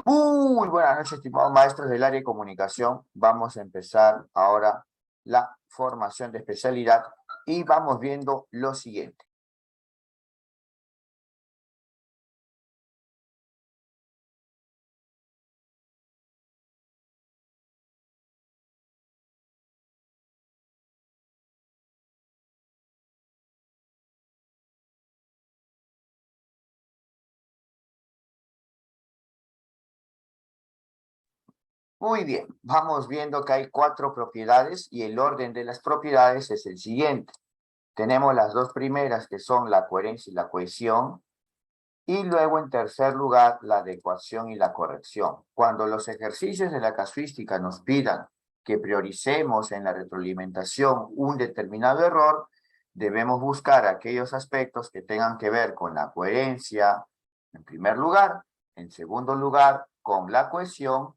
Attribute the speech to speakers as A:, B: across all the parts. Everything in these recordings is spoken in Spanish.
A: Muy buenas noches, estimados maestros del área de comunicación. Vamos a empezar ahora la formación de especialidad y vamos viendo lo siguiente. Muy bien, vamos viendo que hay 4 propiedades y el orden de las propiedades es el siguiente. Tenemos las dos primeras que son la coherencia y la cohesión. Y luego, en tercer lugar, la adecuación y la corrección. Cuando los ejercicios de la casuística nos pidan que prioricemos en la retroalimentación un determinado error, debemos buscar aquellos aspectos que tengan que ver con la coherencia, en primer lugar, en segundo lugar, con la cohesión,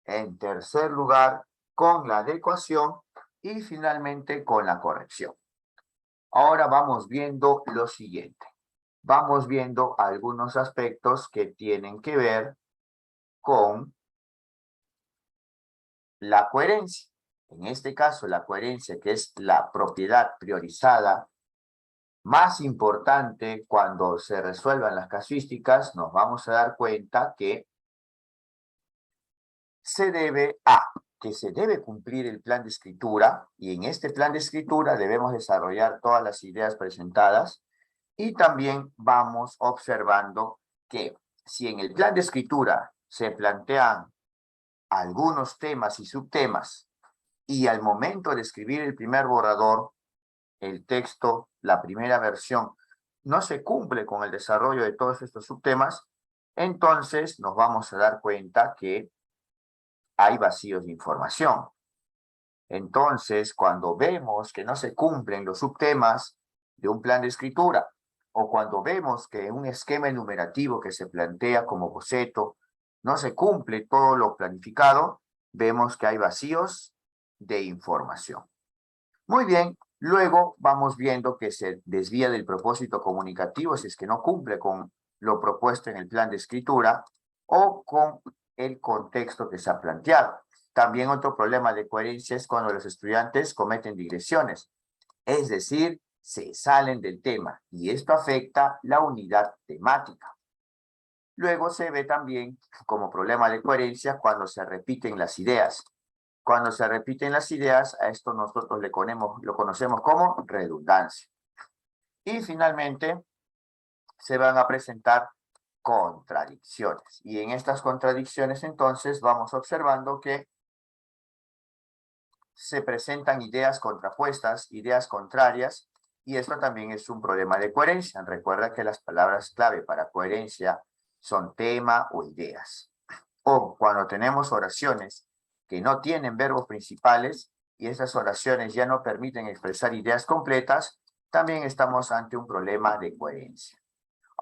A: en tercer lugar, con la adecuación y finalmente con la corrección. Ahora vamos viendo lo siguiente. Vamos viendo algunos aspectos que tienen que ver con la coherencia. En este caso, la coherencia, que es la propiedad priorizada más importante cuando se resuelvan las casuísticas, nos vamos a dar cuenta que se debe a que se debe cumplir el plan de escritura, y en este plan de escritura debemos desarrollar todas las ideas presentadas, y también vamos observando que si en el plan de escritura se plantean algunos temas y subtemas, y al momento de escribir el primer borrador, el texto, la primera versión, no se cumple con el desarrollo de todos estos subtemas, entonces nos vamos a dar cuenta que hay vacíos de información. Entonces, cuando vemos que no se cumplen los subtemas de un plan de escritura, o cuando vemos que un esquema enumerativo que se plantea como boceto no se cumple todo lo planificado, vemos que hay vacíos de información. Muy bien, luego vamos viendo que se desvía del propósito comunicativo si es que no cumple con lo propuesto en el plan de escritura o con el contexto que se ha planteado. También otro problema de coherencia es cuando los estudiantes cometen digresiones, es decir, se salen del tema, y esto afecta la unidad temática. Luego se ve también como problema de coherencia cuando se repiten las ideas. Cuando se repiten las ideas, a esto nosotros lo conocemos como redundancia. Y finalmente, se van a presentar contradicciones. Y en estas contradicciones, entonces, vamos observando que se presentan ideas contrapuestas, ideas contrarias, y esto también es un problema de coherencia. Recuerda que las palabras clave para coherencia son tema o ideas. O cuando tenemos oraciones que no tienen verbos principales y esas oraciones ya no permiten expresar ideas completas, también estamos ante un problema de coherencia.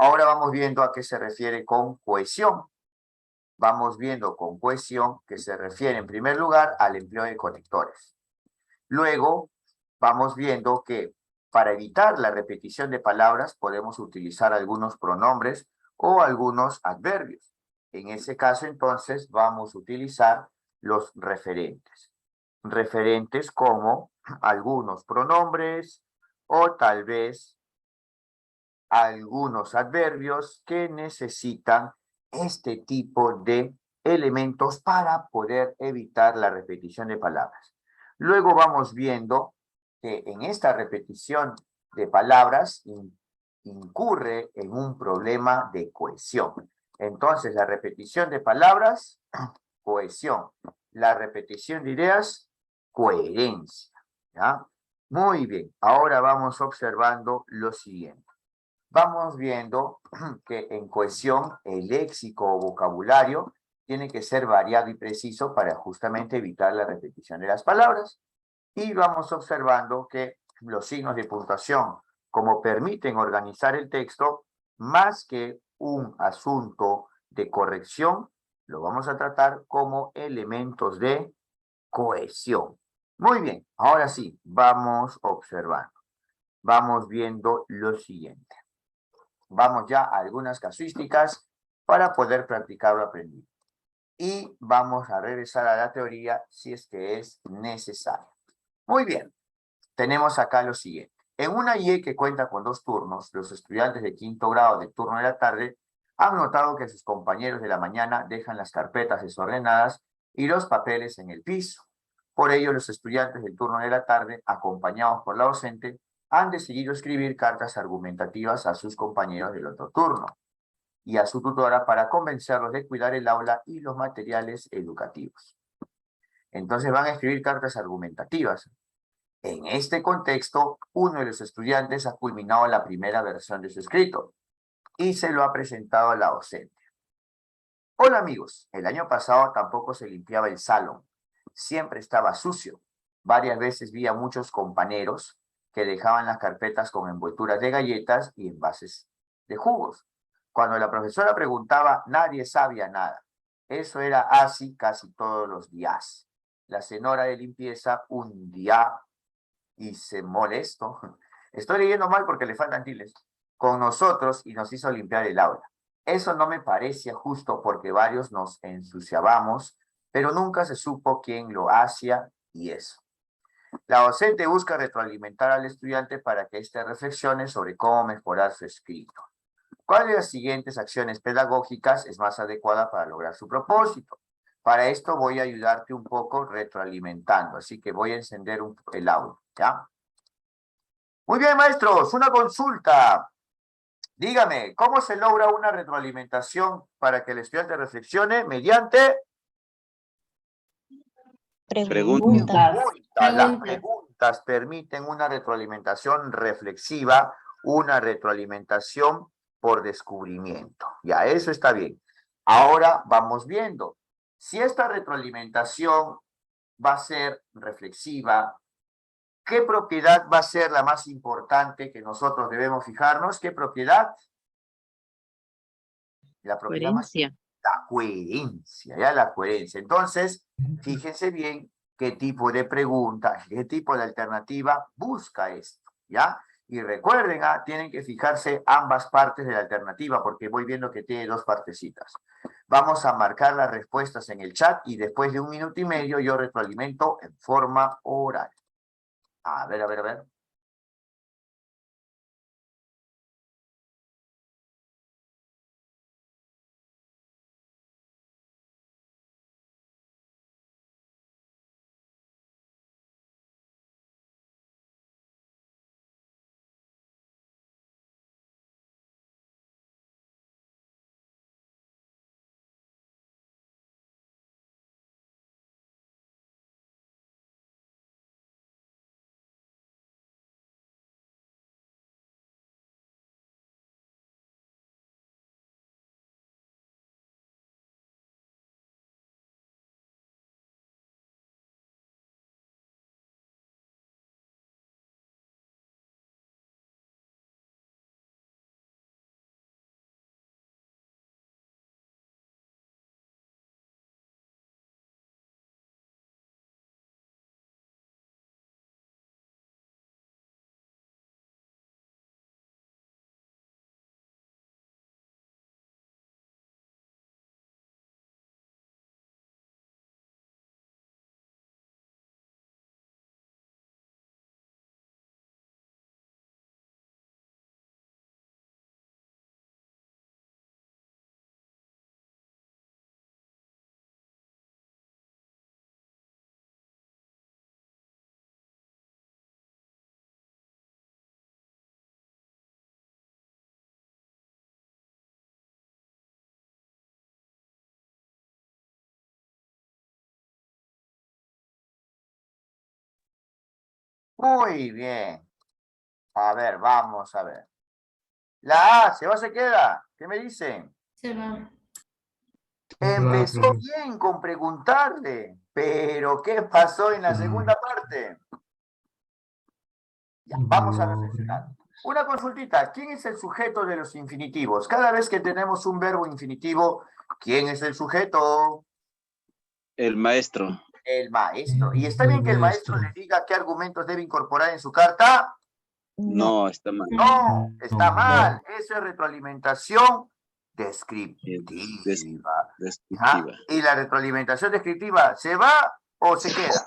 A: Ahora vamos viendo a qué se refiere con cohesión. Vamos viendo con cohesión que se refiere en primer lugar al empleo de conectores. Luego vamos viendo que para evitar la repetición de palabras podemos utilizar algunos pronombres o algunos adverbios. En ese caso, entonces, vamos a utilizar los referentes. Referentes como algunos pronombres o tal vez algunos adverbios que necesitan este tipo de elementos para poder evitar la repetición de palabras. Luego vamos viendo que en esta repetición de palabras incurre en un problema de cohesión. Entonces, la repetición de palabras, cohesión. La repetición de ideas, coherencia. ¿Ya? Muy bien, ahora vamos observando lo siguiente. Vamos viendo que en cohesión el léxico o vocabulario tiene que ser variado y preciso para justamente evitar la repetición de las palabras. Y vamos observando que los signos de puntuación, como permiten organizar el texto, más que un asunto de corrección, lo vamos a tratar como elementos de cohesión. Muy bien, ahora sí, vamos observando. Vamos viendo lo siguiente. Vamos ya a algunas casuísticas para poder practicar lo aprendido. y vamos a regresar a la teoría si es que es necesario. Muy bien, tenemos acá lo siguiente. En una IE que cuenta con 2 turnos, los estudiantes de 5º grado de turno de la tarde han notado que sus compañeros de la mañana dejan las carpetas desordenadas y los papeles en el piso. Por ello, los estudiantes del turno de la tarde, acompañados por la docente, han decidido escribir cartas argumentativas a sus compañeros del otro turno y a su tutora para convencerlos de cuidar el aula y los materiales educativos. Entonces van a escribir cartas argumentativas. En este contexto, uno de los estudiantes ha culminado la primera versión de su escrito y se lo ha presentado a la docente. Hola amigos, el año pasado tampoco se limpiaba el salón, siempre estaba sucio. Varias veces vi a muchos compañeros que dejaban las carpetas con envolturas de galletas y envases de jugos. Cuando la profesora preguntaba, nadie sabía nada. Eso era así casi todos los días. La señora de limpieza un día y se molestó. Estoy leyendo mal porque le faltan tildes. Con nosotros y nos hizo limpiar el aula. Eso no me parecía justo porque varios nos ensuciábamos, pero nunca se supo quién lo hacía y eso. La docente busca retroalimentar al estudiante para que éste reflexione sobre cómo mejorar su escrito. ¿Cuál de las siguientes acciones pedagógicas es más adecuada para lograr su propósito? Para esto voy a ayudarte un poco retroalimentando, así que voy a encender el audio, ¿ya? Muy bien, maestros, una consulta. Dígame, ¿cómo se logra una retroalimentación para que el estudiante reflexione mediante
B: Preguntas.
A: Las preguntas permiten una retroalimentación reflexiva, una retroalimentación por descubrimiento. Ya, eso está bien. Ahora vamos viendo. Si esta retroalimentación va a ser reflexiva, ¿qué propiedad va a ser la más importante que nosotros debemos fijarnos? ¿Qué propiedad? La propiedad
B: Coherencia.
A: la coherencia, ¿ya? La coherencia. Entonces, fíjense bien qué tipo de pregunta, qué tipo de alternativa busca esto, ¿ya? Y recuerden, tienen que fijarse ambas partes de la alternativa, porque voy viendo que tiene 2 partecitas. Vamos a marcar las respuestas en el chat y después de 1 minuto y medio yo retroalimento en forma oral. A ver, a ver, a ver. Muy bien. A ver, vamos a ver. La A, ¿se va o se queda? ¿Qué me dicen?
C: Se va.
A: Empezó bien con preguntarle, pero ¿qué pasó en la segunda parte? Ya, vamos a reflexionar. Una consultita, ¿quién es el sujeto de los infinitivos? Cada vez que tenemos un verbo infinitivo, ¿quién es el sujeto?
D: El maestro.
A: El maestro. ¿Y está bien que el maestro le diga qué argumentos debe incorporar en su carta?
D: No, está mal.
A: No, está mal. Eso es retroalimentación descriptiva.
D: Descriptiva.
A: Y la retroalimentación descriptiva, ¿se va o se queda?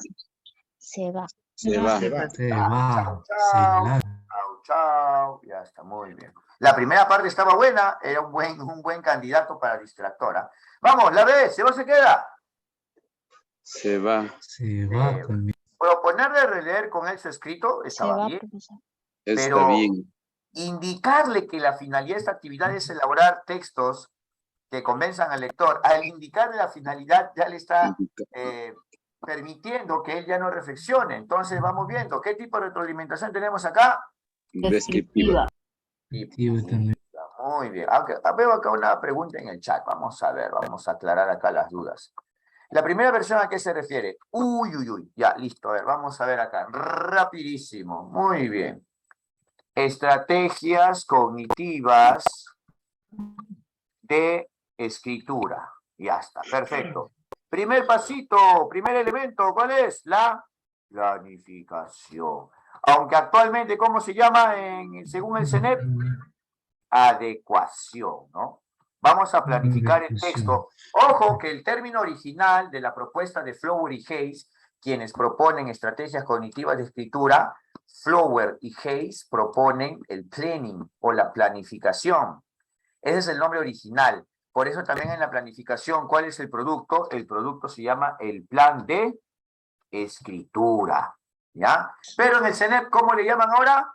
B: Se va.
D: Se va.
C: Se va.
A: Chao, chao, chao. Ya está, muy bien. La primera parte estaba buena, era un buen candidato para distractora. Vamos, la B, ¿se va o se queda?
D: Se va.
C: Se va.
A: Proponer de releer con él su escrito
B: Se
A: estaba
B: va,
A: bien,
B: profesor.
D: Está
A: pero
D: bien.
A: indicarle que la finalidad de esta actividad es elaborar textos que convenzan al lector. Al indicarle la finalidad ya le está permitiendo que él ya no reflexione. Entonces vamos viendo qué tipo de retroalimentación tenemos acá.
D: Descriptiva.
A: Muy bien. Aunque veo acá una pregunta en el chat. Vamos a ver, vamos a aclarar acá las dudas. La primera versión, ¿a qué se refiere? Uy, uy, uy. Ya, listo. A ver, vamos a ver acá. Rapidísimo. Muy bien. Estrategias cognitivas de escritura. Ya está, perfecto. Primer pasito, primer elemento, ¿cuál es? La planificación. Aunque actualmente, ¿cómo se llama según el CENEP? Adecuación, ¿no? Vamos a planificar el texto. Ojo que el término original de la propuesta de Flower y Hayes, quienes proponen estrategias cognitivas de escritura, Flower y Hayes proponen el planning o la planificación. Ese es el nombre original. Por eso también en la planificación, ¿cuál es el producto? El producto se llama el plan de escritura, ¿ya? Pero en el CENEP, ¿cómo le llaman ahora?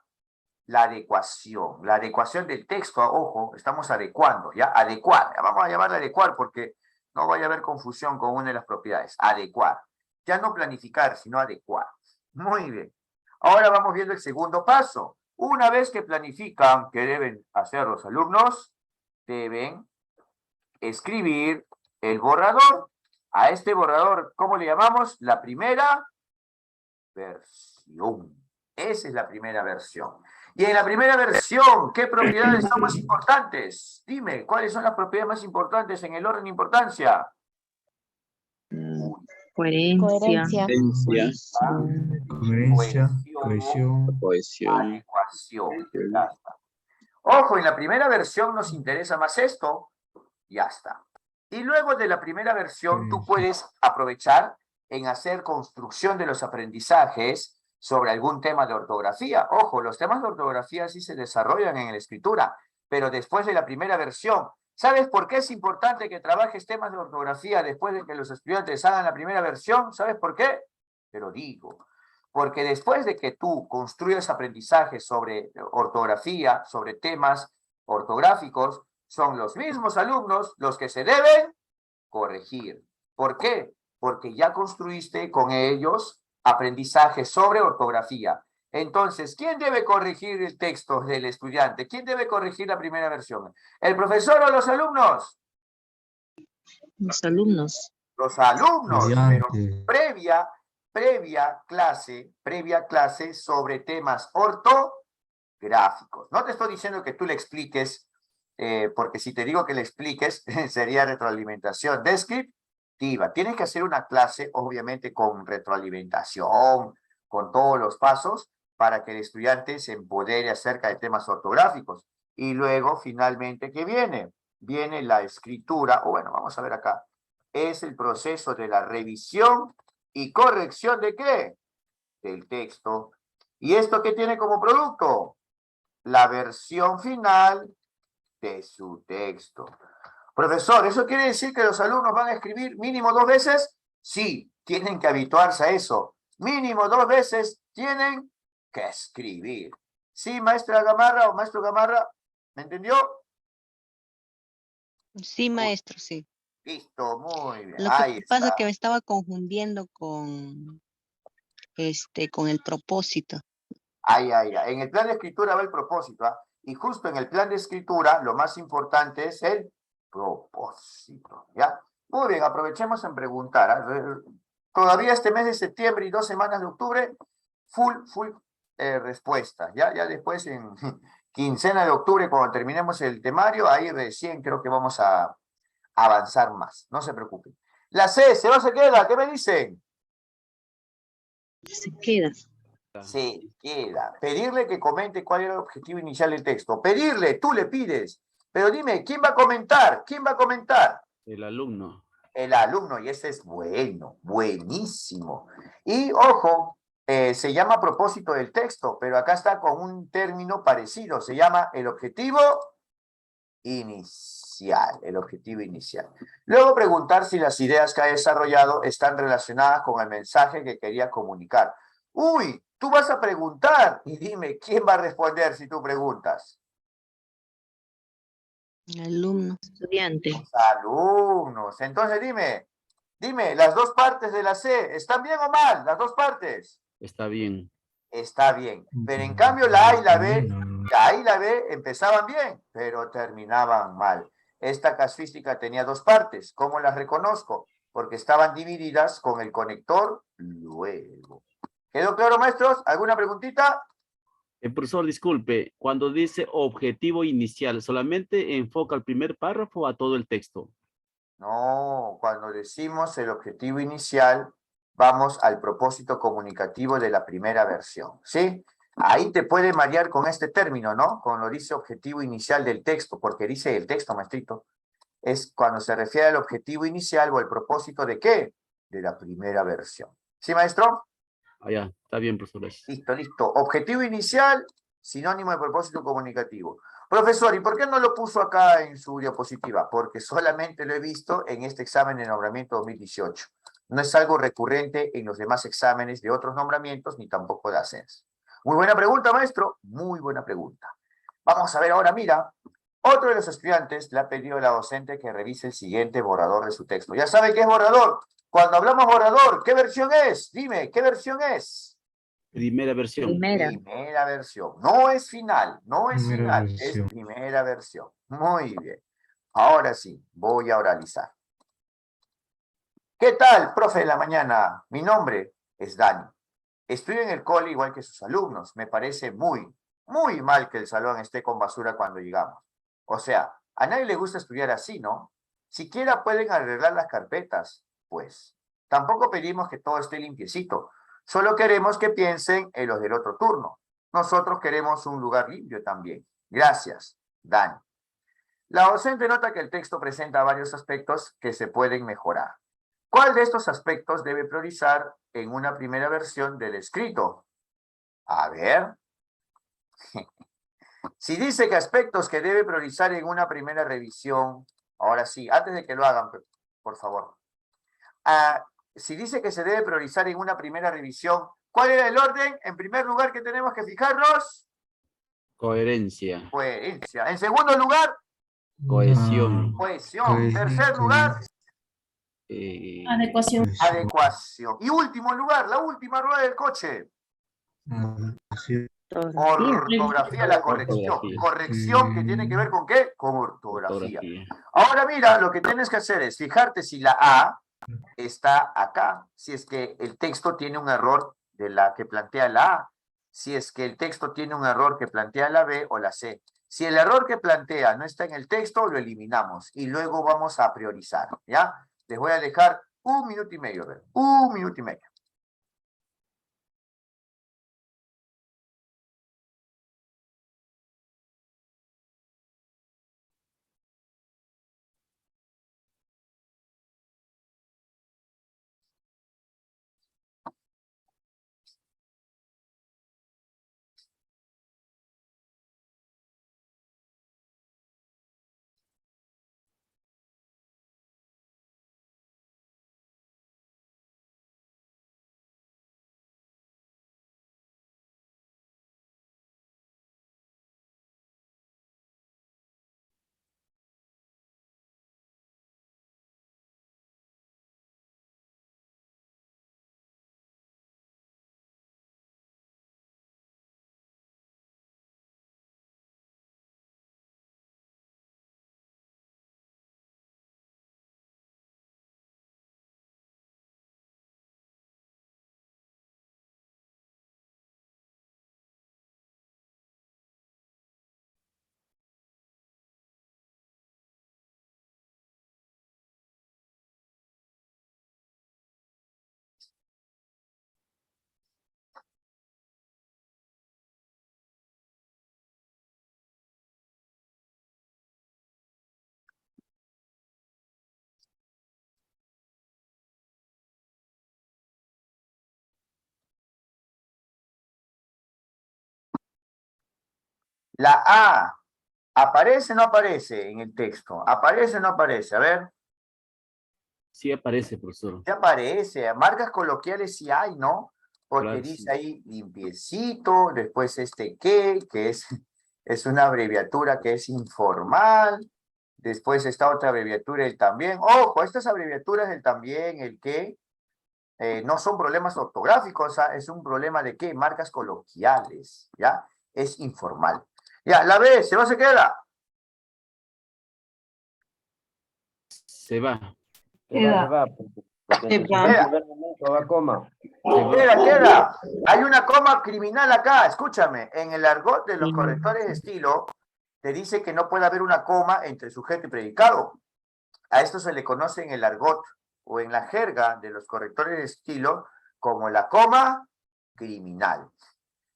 A: La adecuación del texto, ojo, estamos adecuando, ¿ya? Adecuar, ya vamos a llamarle adecuar porque no vaya a haber confusión con una de las propiedades. Adecuar, ya no planificar, sino adecuar. Muy bien. Ahora vamos viendo el segundo paso. Una vez que planifican, ¿qué deben hacer los alumnos? Deben escribir el borrador. A este borrador, ¿cómo le llamamos? La primera versión. Esa es la primera versión. Y en la primera versión, ¿qué propiedades son más importantes? Dime, ¿cuáles son las propiedades más importantes en el orden de importancia?
B: Coherencia.
C: Cohesión.
A: Adecuación. Ya está. Ojo, en la primera versión nos interesa más esto. Ya está. Y luego de la primera versión, tú puedes aprovechar en hacer construcción de los aprendizajes sobre algún tema de ortografía. Ojo, los temas de ortografía sí se desarrollan en la escritura, pero después de la primera versión. ¿Sabes por qué es importante que trabajes temas de ortografía después de que los estudiantes hagan la primera versión? ¿Sabes por qué? Te lo digo. Porque después de que tú construyas aprendizajes sobre ortografía, sobre temas ortográficos, son los mismos alumnos los que se deben corregir. ¿Por qué? Porque ya construiste con ellos aprendizaje sobre ortografía. Entonces, ¿quién debe corregir el texto del estudiante? ¿Quién debe corregir la primera versión? ¿El profesor o los alumnos?
B: Los alumnos.
A: Los alumnos, pero previa clase sobre temas ortográficos. No te estoy diciendo que tú le expliques, porque si te digo que le expliques, sería retroalimentación descriptiva. Tienes que hacer una clase, obviamente, con retroalimentación, con todos los pasos, para que el estudiante se empodere acerca de temas ortográficos. Y luego, finalmente, ¿qué viene? Viene la escritura, o bueno, vamos a ver acá. Es el proceso de la revisión y corrección ¿de qué? Del texto. ¿Y esto qué tiene como producto? La versión final de su texto. Profesor, ¿eso quiere decir que los alumnos van a escribir mínimo 2 veces? Sí, tienen que habituarse a eso. Mínimo 2 veces tienen que escribir. ¿Sí, maestra Gamarra o maestro Gamarra? ¿Me entendió?
E: Sí, maestro, sí.
A: Listo, muy bien.
E: Lo
A: Ahí
E: que pasa
A: está.
E: es que me estaba confundiendo con el propósito.
A: En el plan de escritura va el propósito, ¿ah? Y justo en el plan de escritura lo más importante es el propósito, ¿ya? Muy bien, aprovechemos en preguntar, ¿ah? Todavía este mes de septiembre y 2 semanas de octubre, full respuestas, ¿ya? Ya después en quincena de octubre, cuando terminemos el temario, ahí recién creo que vamos a avanzar más, no se preocupen. La C, ¿se va o se queda? ¿Qué me dicen?
B: Se queda.
A: Se queda. Pedirle que comente cuál era el objetivo inicial del texto. Pedirle, tú le pides. Pero dime, ¿quién va a comentar? ¿Quién va a comentar?
D: El alumno.
A: El alumno, y ese es bueno, buenísimo. Y ojo, se llama propósito del texto, pero acá está con un término parecido, se llama el objetivo inicial, el objetivo inicial. Luego preguntar si las ideas que ha desarrollado están relacionadas con el mensaje que quería comunicar. Uy, tú vas a preguntar y dime, ¿quién va a responder si tú preguntas?
E: Alumno.
B: Estudiante.
A: Los alumnos. Entonces dime, las dos partes de la C, ¿están bien o mal? Las dos partes.
D: Está bien.
A: Está bien. Pero en cambio la A y la B,
C: Bueno,
A: la A y la B empezaban bien, pero terminaban mal. Esta casuística tenía dos partes. ¿Cómo las reconozco? Porque estaban divididas con el conector luego. ¿Quedó claro, maestros? ¿Alguna preguntita?
D: Profesor, disculpe, cuando dice objetivo inicial, ¿solamente enfoca el primer párrafo o a todo el texto?
A: No, cuando decimos el objetivo inicial, vamos al propósito comunicativo de la primera versión, ¿sí? Ahí te puede marear con este término, ¿no? Cuando dice objetivo inicial del texto, porque dice el texto, maestrito, es cuando se refiere al objetivo inicial o el propósito de ¿qué? De la primera versión. ¿Sí, maestro?
D: Ah, ya, está bien, profesor. Gracias.
A: Listo. Objetivo inicial, sinónimo de propósito comunicativo. Profesor, ¿y por qué no lo puso acá en su diapositiva? Porque solamente lo he visto en este examen de nombramiento 2018. No es algo recurrente en los demás exámenes de otros nombramientos, ni tampoco de ascenso. Muy buena pregunta, maestro. Muy buena pregunta. Vamos a ver ahora, mira. Otro de los estudiantes le ha pedido a la docente que revise el siguiente borrador de su texto. ¿Ya sabe qué es borrador? Cuando hablamos borrador, ¿qué versión es? Dime, ¿qué versión es?
D: Primera versión.
B: Primera.
A: Primera versión. No es final, no es
C: primera
A: final, es
C: versión.
A: primera versión. Muy bien. Ahora sí, voy a oralizar. ¿Qué tal, profe de la mañana? Mi nombre es Dani. Estoy en el cole igual que sus alumnos. Me parece muy mal que el salón esté con basura cuando llegamos. O sea, a nadie le gusta estudiar así, ¿no? Siquiera pueden arreglar las carpetas, pues. Tampoco pedimos que todo esté limpiecito. Solo queremos que piensen en los del otro turno. Nosotros queremos un lugar limpio también. Gracias, Dani. La docente nota que el texto presenta varios aspectos que se pueden mejorar. ¿Cuál de estos aspectos debe priorizar en una primera versión del escrito? A ver. Si dice que aspectos que debe priorizar en una primera revisión, ahora sí, antes de que lo hagan, por favor. Si dice que se debe priorizar en una primera revisión, ¿cuál era el orden? En primer lugar, que tenemos que fijarnos.
D: Coherencia.
A: Coherencia. En segundo lugar,
D: Cohesión.
A: cohesión. Tercer lugar,
F: Adecuación.
A: adecuación. Y último lugar, la última rueda del coche.
C: Adecuación.
A: Ortografía, la corrección.
D: Ortografía.
A: Corrección que tiene que ver con ¿qué? Con ortografía.
D: Ortografía.
A: Ahora mira, lo que tienes que hacer es fijarte si la A está acá, si es que el texto tiene un error de la que plantea la A, si es que el texto tiene un error que plantea la B o la C. Si el error que plantea no está en el texto, lo eliminamos y luego vamos a priorizar, ¿ya? Les voy a dejar 1 minuto y medio, a ver, 1 minuto y medio. La A, ¿aparece o no aparece en el texto? ¿Aparece o no aparece? A ver.
D: Sí aparece, profesor.
A: Ya aparece, marcas coloquiales sí hay, ¿no? Porque
D: Claro,
A: dice
D: sí.
A: ahí limpiecito, después que es una abreviatura que es informal, después está otra abreviatura, el también. Ojo, estas abreviaturas, el también, el que, no son problemas ortográficos, ¿ah? Es un problema de qué, marcas coloquiales, ¿ya? Es informal. Ya, la B, ¿se va o se queda?
D: Se va.
F: Se va. Porque
E: Se
F: en
E: va.
F: el primer momento va coma.
D: Se va.
A: Queda. Hay una coma criminal acá, escúchame. En el argot de los
B: Sí.
A: correctores de estilo, te dice que no puede haber una coma entre sujeto y predicado. A esto se le conoce en el argot o en la jerga de los correctores de estilo como la coma criminal.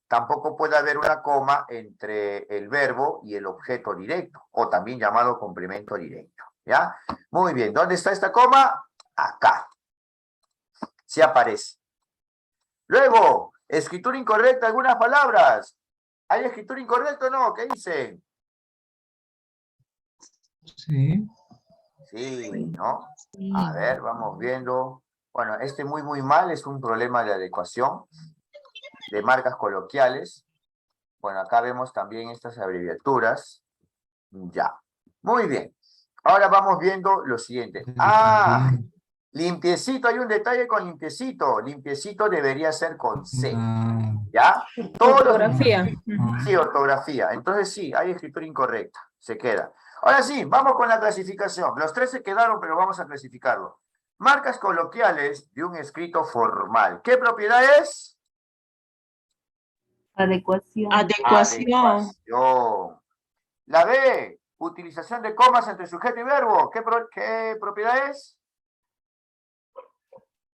A: Tampoco puede haber una coma entre el verbo y el objeto directo, o también llamado complemento directo. ¿Ya? Muy bien. ¿Dónde está esta coma? Acá. Sí aparece. Luego, escritura incorrecta, algunas palabras. ¿Hay escritura incorrecta o no? ¿Qué dicen?
C: Sí.
A: Sí, ¿no?
B: Sí.
A: A ver, vamos viendo. Bueno, este muy mal es un problema de adecuación de marcas coloquiales. Bueno, acá vemos también estas abreviaturas. Ya. Muy bien. Ahora vamos viendo lo siguiente. Ah,
C: También.
A: limpiecito, hay un detalle con limpiecito. Limpiecito debería ser con C.
C: Ah,
A: ¿Ya? Todos los
G: Ortografía.
A: Sí, ortografía. Entonces sí, hay escritura incorrecta. Se queda. Ahora sí, vamos con la clasificación. Los tres se quedaron, pero vamos a clasificarlo. Marcas coloquiales de un escrito formal. ¿Qué propiedad es?
G: Adecuación.
E: Adecuación.
A: Adecuación. La B, utilización de comas entre sujeto y verbo. ¿Qué propiedad es?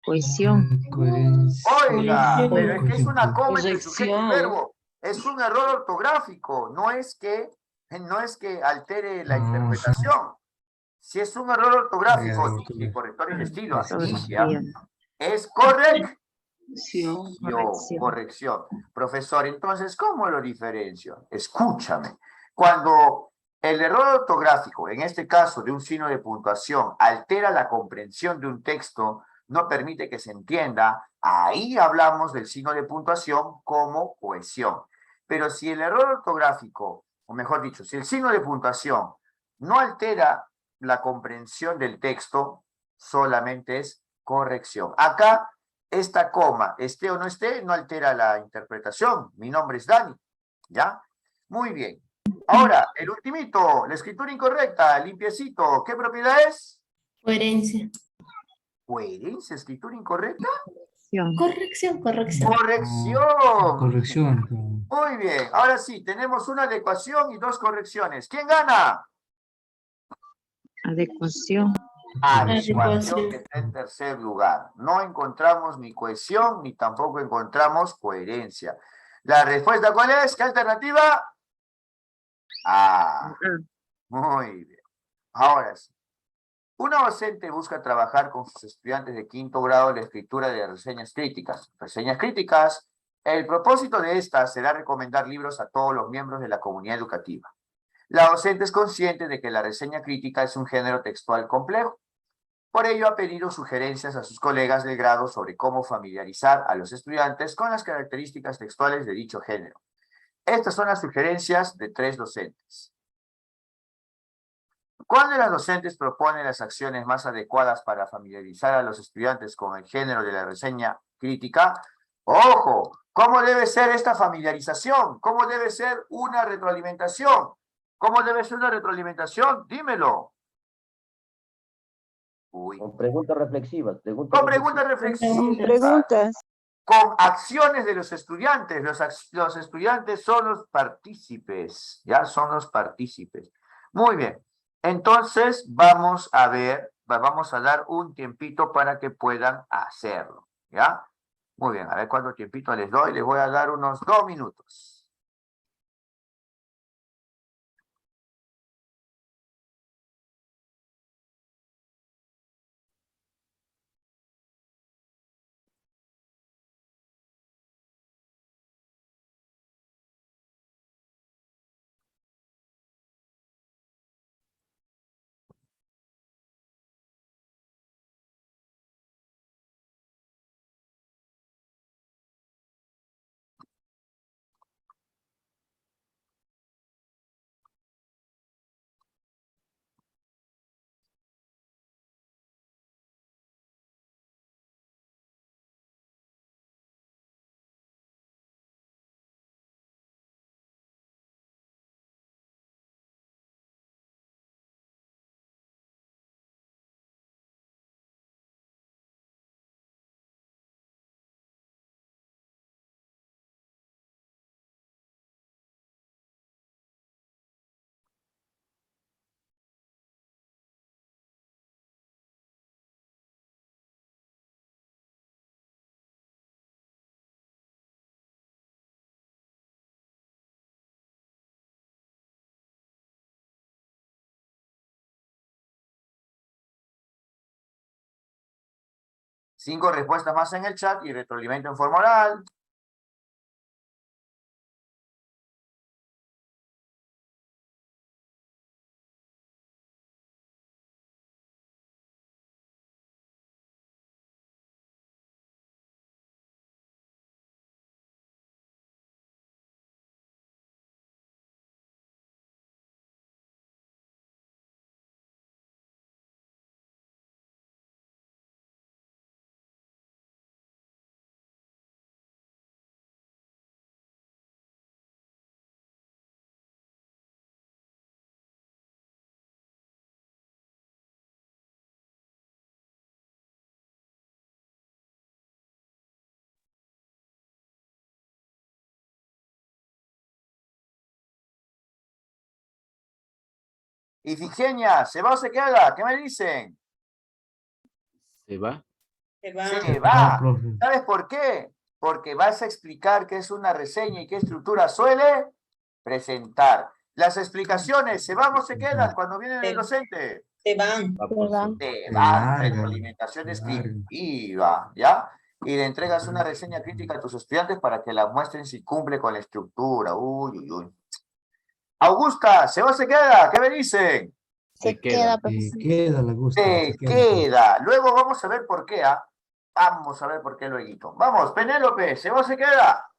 B: Cohesión.
C: coherencia.
A: Oiga, pero es que es una
C: Corrección.
A: coma entre sujeto y verbo. Es un error ortográfico. No es que altere la
C: Ah,
A: interpretación. Si es un error ortográfico,
C: Ya,
A: dice correctores de estilo,
B: Ortografía.
A: es corrección.
B: Corrección.
A: Corrección. Profesor, entonces, ¿cómo lo diferencio? Escúchame. Cuando el error ortográfico, en este caso de un signo de puntuación, altera la comprensión de un texto, no permite que se entienda, ahí hablamos del signo de puntuación como cohesión. Pero si el error ortográfico, o mejor dicho, si el signo de puntuación no altera la comprensión del texto, solamente es corrección. Acá, esta coma, esté o no esté, no altera la interpretación. Mi nombre es Dani, ¿ya? Muy bien. Ahora, el ultimito, la escritura incorrecta, limpiecito, ¿qué propiedad es?
G: Coherencia.
A: Coherencia, escritura incorrecta.
G: Corrección.
A: Corrección.
C: Corrección.
A: Muy bien, ahora sí, tenemos una adecuación y dos correcciones. ¿Quién gana?
B: Adecuación.
A: Adecuación, que está en tercer lugar. No encontramos ni cohesión ni tampoco encontramos coherencia. ¿La respuesta cuál es? ¿Qué alternativa? Ah, muy bien. Ahora sí. Una docente busca trabajar con sus estudiantes de quinto grado la escritura de reseñas críticas. Reseñas críticas, el propósito de estas será recomendar libros a todos los miembros de la comunidad educativa. La docente es consciente de que la reseña crítica es un género textual complejo. Por ello ha pedido sugerencias a sus colegas del grado sobre cómo familiarizar a los estudiantes con las características textuales de dicho género. Estas son las sugerencias de 3 docentes. ¿Cuál de las docentes propone las acciones más adecuadas para familiarizar a los estudiantes con el género de la reseña crítica? ¡Ojo! ¿Cómo debe ser esta familiarización? ¿Cómo debe ser una retroalimentación? ¿Cómo debe ser una retroalimentación? Dímelo. Uy.
F: Con preguntas reflexivas.
A: Con preguntas reflexivas.
E: Preguntas.
A: Con acciones de los estudiantes. Los estudiantes son los partícipes. Ya son los partícipes. Muy bien. Entonces, vamos a ver, vamos a dar un tiempito para que puedan hacerlo, ¿ya? Muy bien, a ver cuánto tiempito les doy. Les voy a dar unos 2 minutos. 5 respuestas más en el chat y retroalimento en forma oral. Ifigenia, ¿se va o se queda? ¿Qué me dicen?
D: ¿Se va?
A: Se
C: va,
A: va.
C: profe.
A: ¿Sabes por qué? Porque vas a explicar qué es una reseña y qué estructura suele presentar. Las explicaciones, ¿se van o se quedan cuando viene el docente?
G: Se van.
D: Va,
B: Se
D: profesor.
B: van.
A: Te
C: Se
A: van,
C: largan,
A: retroalimentación
C: se largan.
A: descriptiva, ¿ya? Y le entregas una reseña crítica a tus estudiantes para que la muestren si cumple con la estructura. Uy, uy, uy. Augusta, ¿se va o se queda? ¿Qué me dicen?
D: Se queda.
C: Se queda la gusta.
A: Se
C: queda, profe.
A: queda. Luego vamos a ver por qué, ¿ah? Vamos a ver por qué luego. Vamos, Penélope, ¿se va o se queda?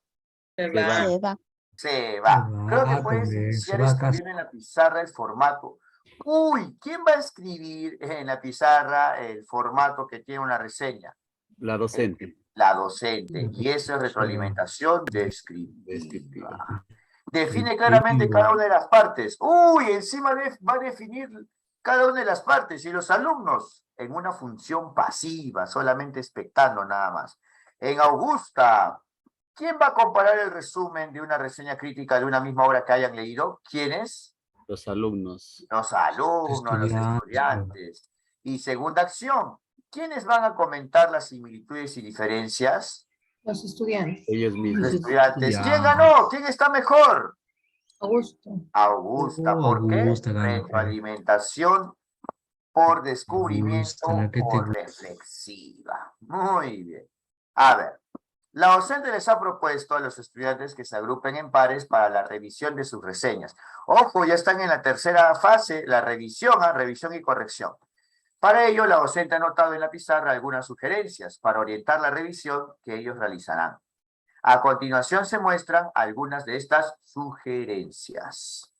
D: Se va.
B: Se va.
A: Se va. Creo que puedes
C: también,
A: iniciar
C: se va a casa.
A: escribiendo en la pizarra el formato. Uy, ¿quién va a escribir en la pizarra el formato que tiene una reseña?
D: La docente.
A: La docente. Y eso es retroalimentación descriptiva.
D: Descriptiva.
A: Define claramente cada una de las partes. Uy, encima va a definir cada una de las partes y los alumnos en una función pasiva, solamente expectando nada más. En Augusta, ¿quién va a comparar el resumen de una reseña crítica de una misma obra que hayan leído? ¿Quiénes?
D: Los alumnos.
A: Los alumnos, los estudiantes. Y segunda acción, ¿quiénes van a comentar las similitudes y diferencias?
G: Los estudiantes.
D: Ellos mismos.
A: Los estudiantes.
C: Ya.
A: ¿Quién ganó? ¿Quién está mejor?
G: Augusto.
A: Augusta. ¿Por qué?
C: Augusta gana.
A: Retroalimentación por descubrimiento
C: Augusta, la que te
A: o reflexiva. Muy bien. A ver, la docente les ha propuesto a los estudiantes que se agrupen en pares para la revisión de sus reseñas. Ojo, ya están en la tercera fase, la revisión, revisión y corrección. Para ello, la docente ha anotado en la pizarra algunas sugerencias para orientar la revisión que ellos realizarán. A continuación se muestran algunas de estas sugerencias.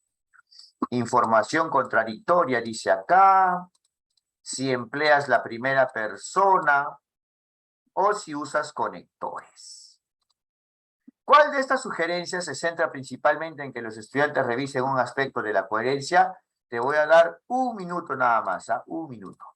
A: Información contradictoria, dice acá. Si empleas la primera persona o si usas conectores. ¿Cuál de estas sugerencias se centra principalmente en que los estudiantes revisen un aspecto de la coherencia? Te voy a dar un minuto nada más, un minuto.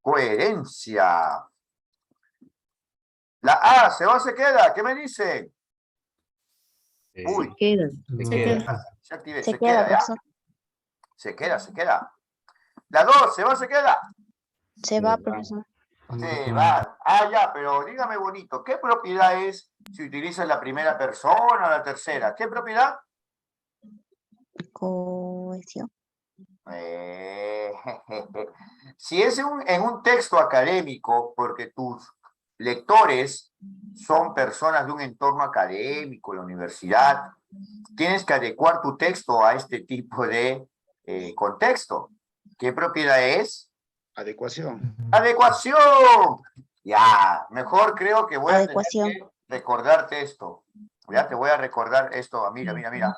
A: Coherencia. La A, ¿se va o se queda? ¿Qué me dice? Uy,
B: Queda.
D: Se queda.
A: se active,
B: Se
A: se
B: queda,
A: queda, ¿ya?
B: profesor.
A: Se queda, se queda. La 2, ¿se va o se queda?
B: Se va, profesor.
A: Se va. Ah, ya, pero dígame bonito, ¿qué propiedad es si utilizas la primera persona o la tercera? ¿Qué propiedad?
B: Cohesión.
A: Eh, si es en un texto académico, porque tus lectores son personas de un entorno académico, la universidad, tienes que adecuar tu texto a este tipo de contexto. ¿Qué propiedad es?
H: Adecuación.
A: ¡Adecuación! Ya, mejor creo que voy a tener
B: Adecuación.
A: que recordarte esto. Ya te voy a recordar esto. Mira, mira, mira.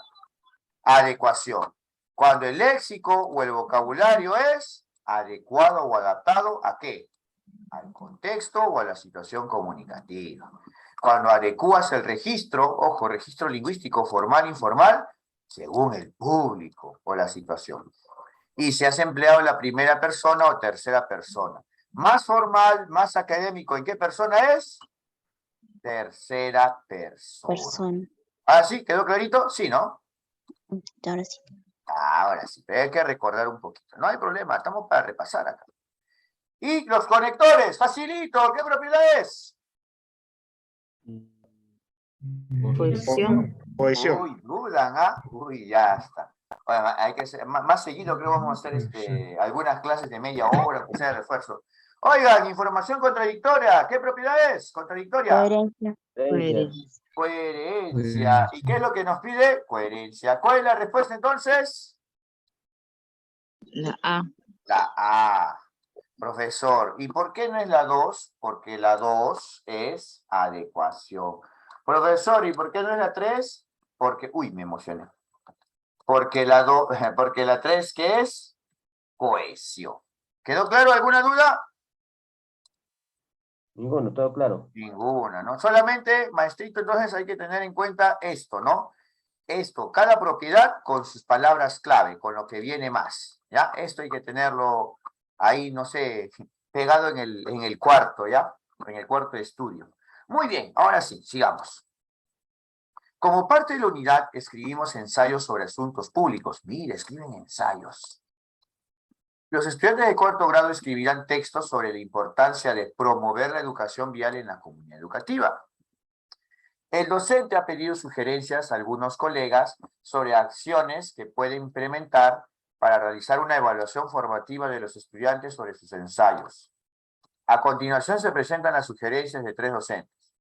A: Adecuación. Cuando el léxico o el vocabulario es adecuado o adaptado ¿a qué? Al contexto o a la situación comunicativa. Cuando adecuas el registro, ojo, registro lingüístico formal, informal, según el público o la situación. Y se has empleado la primera persona o tercera persona. Más formal, más académico, ¿en qué persona es? Tercera persona.
B: Persona.
A: ¿Ah, sí? ¿Quedó clarito? Sí, ¿no?
B: Ahora sí.
A: Ahora sí, pero hay que recordar un poquito. No hay problema, estamos para repasar acá. Y los conectores, facilito, ¿qué propiedad es?
G: Cohesión.
H: Cohesión.
A: Uy, dudan, ¿ah? Uy, ya está. Bueno, hay que ser, más seguido creo vamos a hacer algunas clases de media hora, que sea de refuerzo. Oigan, información contradictoria, ¿qué propiedad es? Contradictoria.
B: Coherencia.
F: Coherencia.
A: Coherencia. ¿Y qué es lo que nos pide? Coherencia. ¿Cuál es la respuesta entonces?
E: La A.
A: La A. Profesor, ¿y por qué no es la 2? Porque la 2 es adecuación. Profesor, ¿y por qué no es la 3? Porque, uy, me emocioné. Porque la 2, porque la 3, ¿qué es? Cohesión. ¿Quedó claro? ¿Alguna duda?
F: Ninguno, todo claro.
A: Ninguna, ¿no? Solamente, maestrito, entonces hay que tener en cuenta esto, ¿no? Esto, cada propiedad con sus palabras clave, con lo que viene más, ¿ya? Esto hay que tenerlo ahí, no sé, pegado en el cuarto, ¿ya? En el cuarto de estudio. Muy bien, ahora sí, sigamos. Como parte de la unidad, escribimos ensayos sobre asuntos públicos. Mire, escriben ensayos. Los estudiantes de cuarto grado escribirán textos sobre la importancia de promover la educación vial en la comunidad educativa. El docente ha pedido sugerencias a algunos colegas sobre acciones que pueden implementar para realizar una evaluación formativa de los estudiantes sobre sus ensayos. A continuación se presentan las sugerencias de 3 docentes.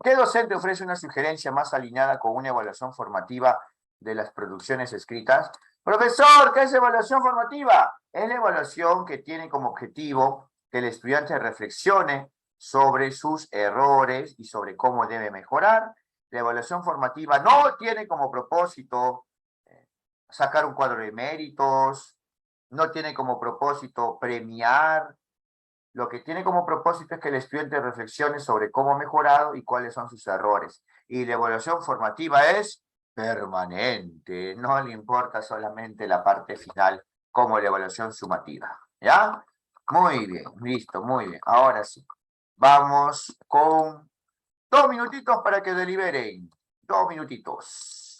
A: ¿Qué docente ofrece una sugerencia más alineada con una evaluación formativa de las producciones escritas? Profesor, ¿qué es evaluación formativa? Es la evaluación que tiene como objetivo que el estudiante reflexione sobre sus errores y sobre cómo debe mejorar. La evaluación formativa no tiene como propósito sacar un cuadro de méritos, no tiene como propósito premiar. Lo que tiene como propósito es que el estudiante reflexione sobre cómo ha mejorado y cuáles son sus errores. Y la evaluación formativa es permanente, no le importa solamente la parte final como la evaluación sumativa. ¿Ya? Muy bien, listo, muy bien. Ahora sí, vamos con 2 minutitos para que deliberen. 2 minutitos.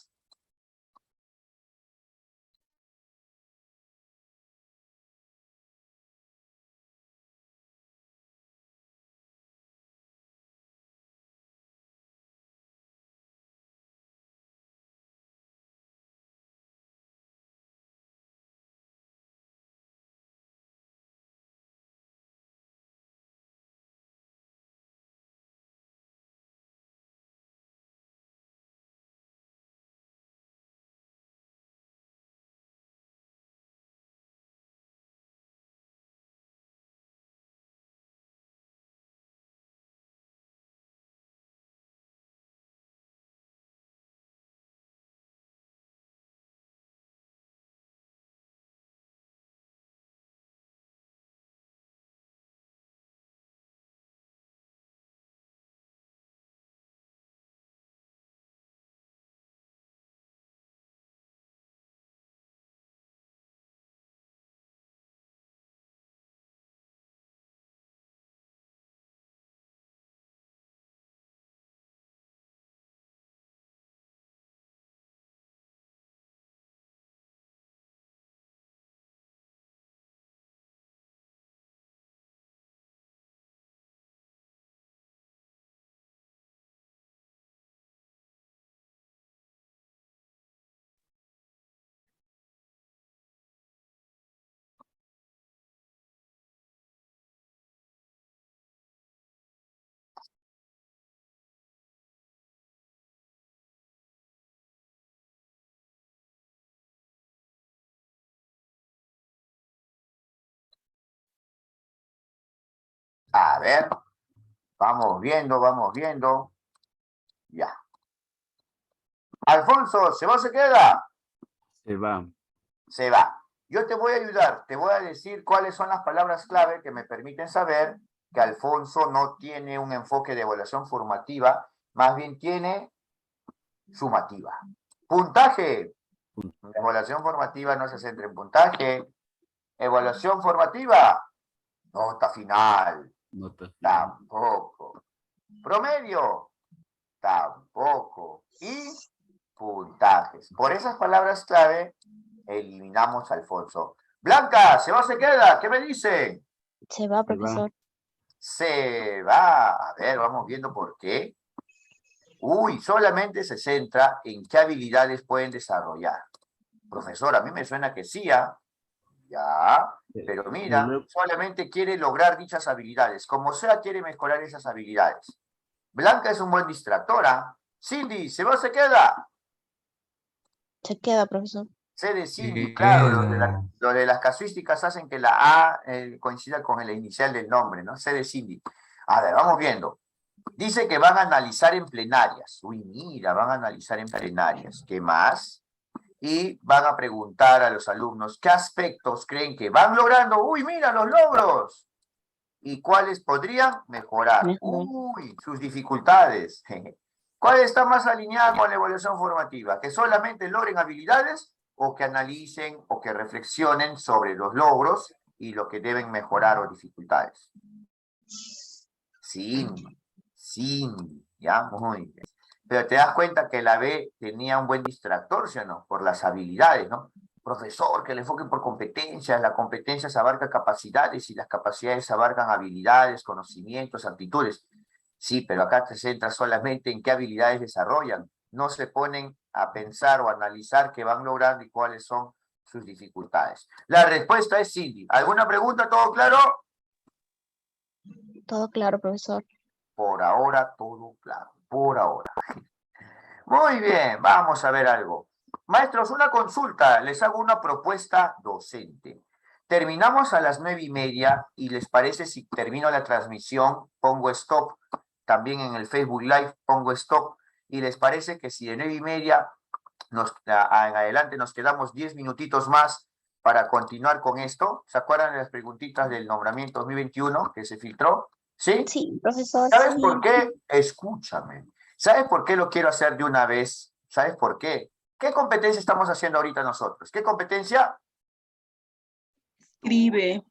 A: A ver, vamos viendo. Ya. Alfonso, ¿se va o se queda?
D: Se va.
A: Se va. Yo te voy a ayudar, te voy a decir cuáles son las palabras clave que me permiten saber que Alfonso no tiene un enfoque de evaluación formativa, más bien tiene sumativa. Puntaje. La evaluación formativa no se centra en puntaje. Evaluación formativa, nota final,
D: Nota.
A: tampoco. Promedio, tampoco. Y puntajes. Por esas palabras clave, eliminamos a Alfonso. Blanca, ¿se va o se queda? ¿Qué me dicen?
B: Se va, profesor.
A: Se va. A ver, vamos viendo por qué. Uy, solamente se centra en qué habilidades pueden desarrollar. Profesor, a mí me suena que sí, ¿ah? Ya, pero mira, solamente quiere lograr dichas habilidades. Como sea, quiere mejorar esas habilidades. Blanca es un buen distractora. Cindy, ¿se va o se queda?
B: Se queda, profesor.
A: C de Cindy,
C: Se
A: claro,
C: queda.
A: lo de las casuísticas hacen que la A coincida con el inicial del nombre, ¿no? C de Cindy. A ver, vamos viendo. Dice que van a analizar en plenarias. Uy, mira, van a analizar en plenarias. ¿Qué más? Y van a preguntar a los alumnos qué aspectos creen que van logrando. Uy, mira los logros. ¿Y cuáles podrían mejorar?
B: Mejorar.
A: Uy, sus dificultades. ¿Cuál está más alineada con la evaluación formativa? ¿Que solamente logren habilidades o que analicen o que reflexionen sobre los logros y lo que deben mejorar o dificultades? Sí, ya, muy bien. Pero te das cuenta que la B tenía un buen distractor, ¿sí o no? Por las habilidades, ¿no? Profesor, que le enfoque por competencias, las competencias abarcan capacidades y las capacidades abarcan habilidades, conocimientos, aptitudes. Sí, pero acá te centras solamente en qué habilidades desarrollan. No se ponen a pensar o analizar qué van logrando y cuáles son sus dificultades. La respuesta es Cindy. ¿Alguna pregunta? ¿Todo claro?
B: Todo claro, profesor.
A: Por ahora, todo claro. Por ahora. Muy bien, vamos a ver algo. Maestros, una consulta. Les hago una propuesta docente. Terminamos a las 9:30 y les parece si termino la transmisión, pongo stop. También en el Facebook Live pongo stop. Y les parece que si de 9:30 en adelante nos quedamos 10 minutitos más para continuar con esto. ¿Se acuerdan de las preguntitas del nombramiento 2021 que se filtró? ¿Sí?
B: Sí, profesor.
A: ¿Sabes
B: Sí.
A: por qué? Escúchame. ¿Sabes por qué lo quiero hacer de una vez? ¿Sabes por qué? ¿Qué competencia estamos haciendo ahorita nosotros? ¿Qué competencia?
E: Escribe.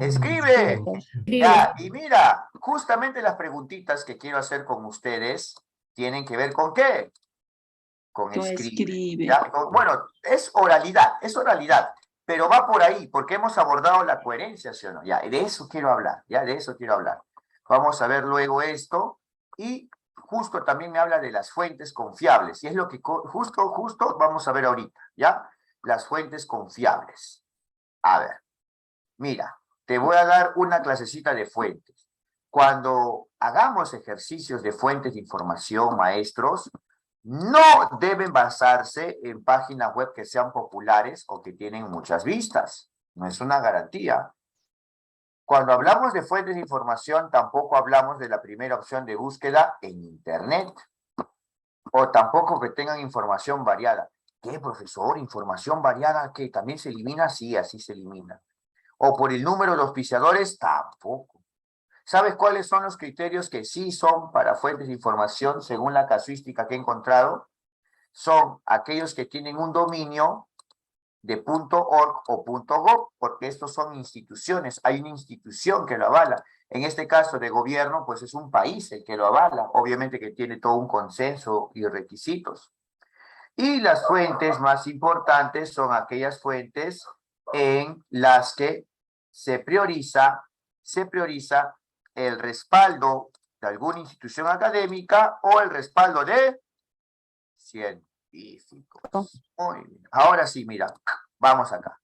A: ¡Escribe!
B: Escribe.
A: Ya, y mira, justamente las preguntitas que quiero hacer con ustedes tienen que ver ¿con qué? Con escribe. ¿Ya? Bueno, es oralidad, pero va por ahí, porque hemos abordado la coherencia, ¿sí o no? Ya, de eso quiero hablar, ya, de eso quiero hablar. Vamos a ver luego esto, y justo también me habla de las fuentes confiables, y es lo que justo vamos a ver ahorita, ¿ya? Las fuentes confiables. A ver, mira, te voy a dar una clasecita de fuentes. Cuando hagamos ejercicios de fuentes de información, maestros, no deben basarse en páginas web que sean populares o que tienen muchas vistas. No es una garantía. Cuando hablamos de fuentes de información, tampoco hablamos de la primera opción de búsqueda en Internet. O tampoco que tengan información variada. ¿Qué, profesor? ¿Información variada que también se elimina? Sí, así se elimina. O por el número de auspiciadores, tampoco. ¿Sabes cuáles son los criterios que sí son para fuentes de información según la casuística que he encontrado? Son aquellos que tienen un dominio de .org o .gov, porque estos son instituciones, hay una institución que lo avala. En este caso de gobierno, pues es un país el que lo avala, obviamente que tiene todo un consenso y requisitos. Y las fuentes más importantes son aquellas fuentes en las que se prioriza el respaldo de alguna institución académica o el respaldo de científicos. Muy bien. Ahora sí, mira, vamos acá.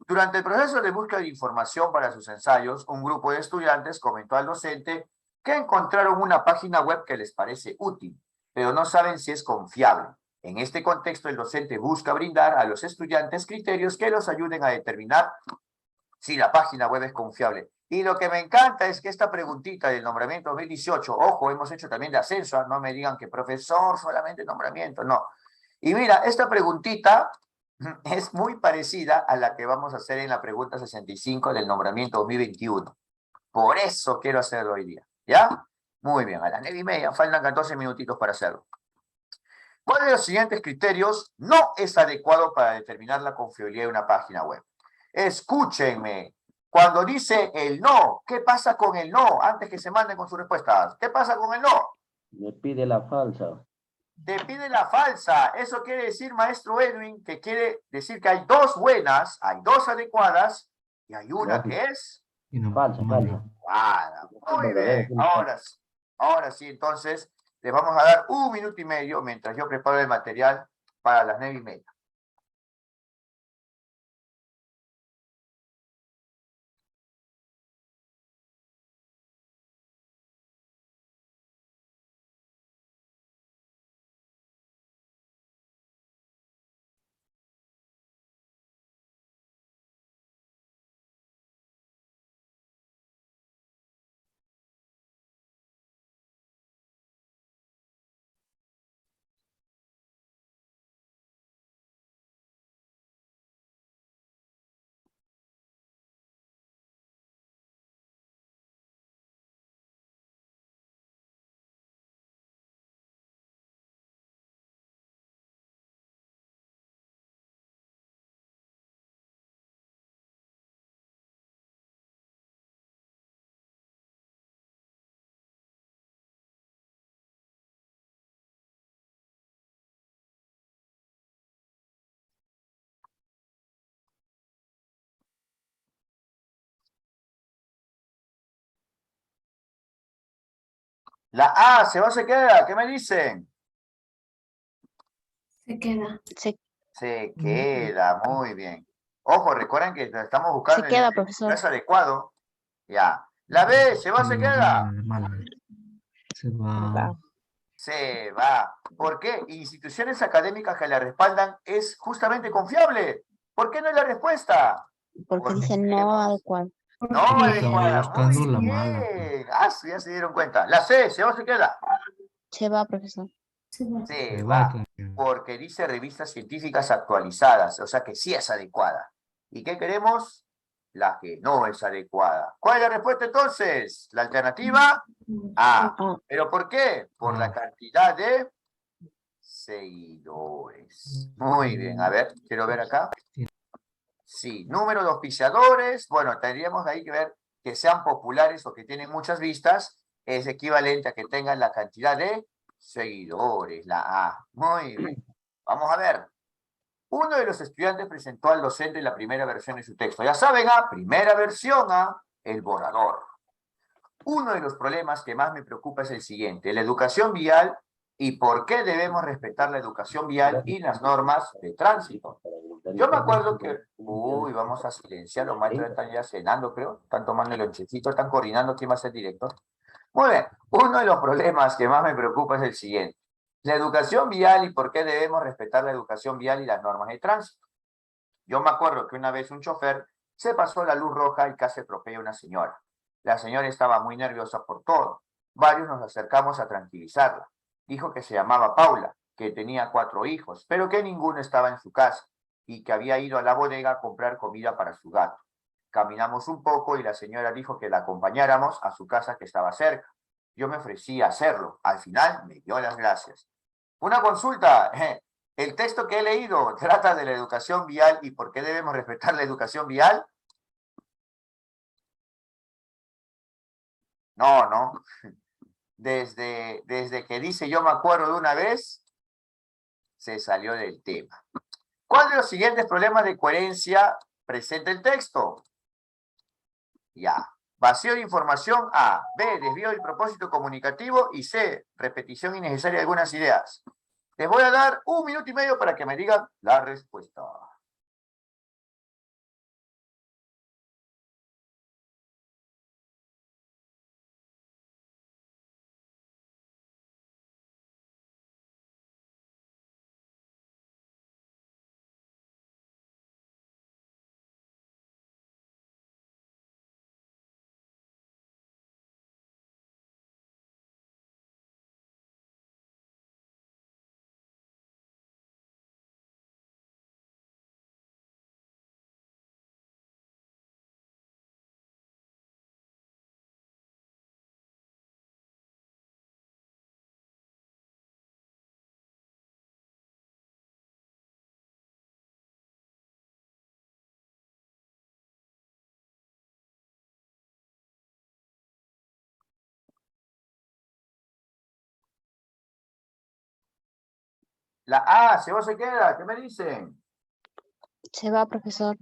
A: Durante el proceso de búsqueda de información para sus ensayos, un grupo de estudiantes comentó al docente que encontraron una página web que les parece útil, pero no saben si es confiable. En este contexto, el docente busca brindar a los estudiantes criterios que los ayuden a determinar si la página web es confiable. Y lo que me encanta es que esta preguntita del nombramiento 2018, ojo, hemos hecho también de ascenso, ¿ah? No me digan que profesor, solamente nombramiento, no. Y mira, esta preguntita es muy parecida a la que vamos a hacer en la pregunta 65 del nombramiento 2021. Por eso quiero hacerlo hoy día, ¿ya? Muy bien, a las 9:30, faltan 14 minutitos para hacerlo. ¿Cuál de los siguientes criterios no es adecuado para determinar la confiabilidad de una página web? Escúchenme. Cuando dice el no, ¿qué pasa con el no? Antes que se manden con sus respuestas. ¿Qué pasa con el no?
F: Me pide la falsa.
A: Te pide la falsa. Eso quiere decir, maestro Edwin, que quiere decir que hay dos buenas, hay dos adecuadas y hay una
F: Lógico.
A: que es
C: Y no,
F: Falsa,
C: mala.
F: falsa.
A: muy bien. Ahora sí, entonces, les vamos a dar 1 minuto y medio mientras yo preparo el material para las 9:30. La A, ¿se va o se queda? ¿Qué me dicen?
G: Se queda.
A: Se queda, muy bien. Ojo, recuerden que estamos buscando
B: Se
A: el
B: queda,
A: que
B: profesor.
A: es adecuado. Ya. La B, ¿se va o se queda?
C: Mala. Se va.
B: Va.
A: Se va. ¿Por qué? Instituciones académicas que la respaldan es justamente confiable. ¿Por qué no es la respuesta?
B: Porque dice no
A: queremos-
B: adecuado.
A: No
C: Estaba
A: adecuada.
C: buscando
A: Muy
C: la mala, pues.
A: bien. Ah, sí, ya se dieron cuenta. La C, ¿se va o se queda?
B: Se va, profesor.
G: Se va.
A: Se
C: Se
A: va.
C: va también.
A: Porque dice revistas científicas actualizadas, o sea que sí es adecuada. ¿Y qué queremos? La que no es adecuada. ¿Cuál es la respuesta entonces? La alternativa A.
B: Ah,
A: ¿Pero por qué? Por la cantidad de seguidores. Muy bien, a ver, quiero ver acá. Sí, número de auspiciadores, bueno, tendríamos ahí que ver que sean populares o que tienen muchas vistas, es equivalente a que tengan la cantidad de seguidores, la A. Muy bien. Vamos a ver. Uno de los estudiantes presentó al docente la primera versión de su texto. Ya saben, primera versión, el borrador. Uno de los problemas que más me preocupa es el siguiente, la educación vial y por qué debemos respetar la educación vial y las normas de tránsito. Yo me acuerdo que, uy, vamos a silenciar, los maestros están ya cenando, creo, están tomando el lonchecito, están coordinando quién va a ser director. Muy bien, uno de los problemas que más me preocupa es el siguiente, la educación vial y por qué debemos respetar la educación vial y las normas de tránsito. Yo me acuerdo que una vez un chofer se pasó la luz roja y casi atropella a una señora. La señora estaba muy nerviosa por todo. Varios nos acercamos a tranquilizarla. Dijo que se llamaba Paula, que tenía 4 hijos, pero que ninguno estaba en su casa y que había ido a la bodega a comprar comida para su gato. Caminamos un poco y la señora dijo que la acompañáramos a su casa que estaba cerca. Yo me ofrecí a hacerlo. Al final me dio las gracias. Una consulta. El texto que he leído trata de la educación vial y por qué debemos respetar la educación vial. No, no. Desde que dice yo me acuerdo de una vez, se salió del tema. ¿Cuál de los siguientes problemas de coherencia presenta el texto? Ya. Vacío de información A. B. Desvío del propósito comunicativo. Y C. Repetición innecesaria de algunas ideas. Les voy a dar 1 minuto y medio para que me digan la respuesta. La A, ¿se va o se queda? ¿Qué me dicen?
B: Se va, profesor.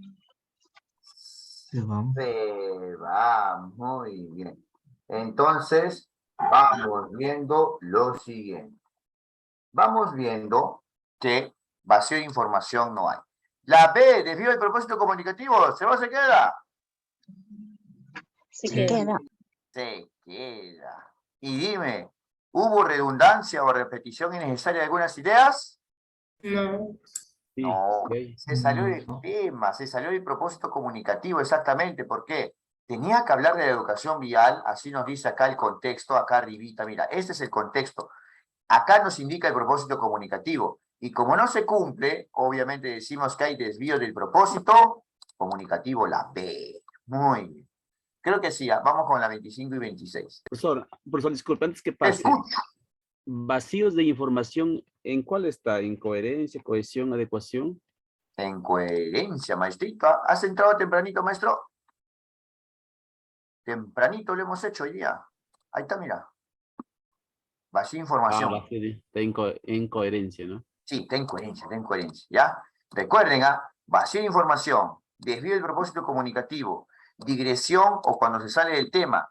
C: Se va.
A: Se va, muy bien. Entonces, vamos viendo lo siguiente. Vamos viendo que vacío de información no hay. La B, desvío del propósito comunicativo, ¿se va o se queda?
G: Se
B: Se
G: queda.
B: queda.
A: Se queda. Y dime, ¿hubo redundancia o repetición innecesaria de algunas ideas?
G: No.
D: Sí,
A: No,
D: ok.
A: se salió del
C: No.
A: tema, se salió del propósito comunicativo, exactamente. ¿Por qué? Tenía que hablar de la educación vial, así nos dice acá el contexto, acá arribita, mira, este es el contexto. Acá nos indica el propósito comunicativo. Y como no se cumple, obviamente decimos que hay desvío del propósito comunicativo, la B. Muy bien. Creo que sí, vamos con la 25 y 26.
D: Profesor, disculpe, antes que
A: Te
D: pase.
A: escucho.
D: Vacíos de información, ¿en cuál está? ¿Incoherencia, cohesión, adecuación?
A: En coherencia, maestrito. ¿Has entrado tempranito, maestro? Tempranito lo hemos hecho hoy día. Ahí está, mira. Vacía información.
D: Vacío está en coherencia, ¿no?
A: Sí, ten coherencia, ¿ya? Recuerden, vacía de información, desvío del propósito comunicativo, digresión o cuando se sale del tema,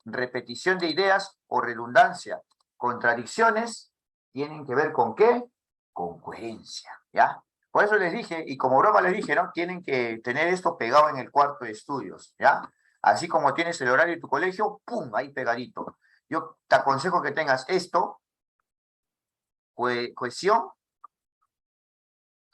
A: repetición de ideas o redundancia, contradicciones, tienen que ver con ¿qué? Con coherencia, ¿ya? Por eso les dije, y como broma les dije, ¿no? Tienen que tener esto pegado en el cuarto de estudios, ¿ya? Así como tienes el horario de tu colegio, ¡pum! Ahí pegadito. Yo te aconsejo que tengas esto, cohesión,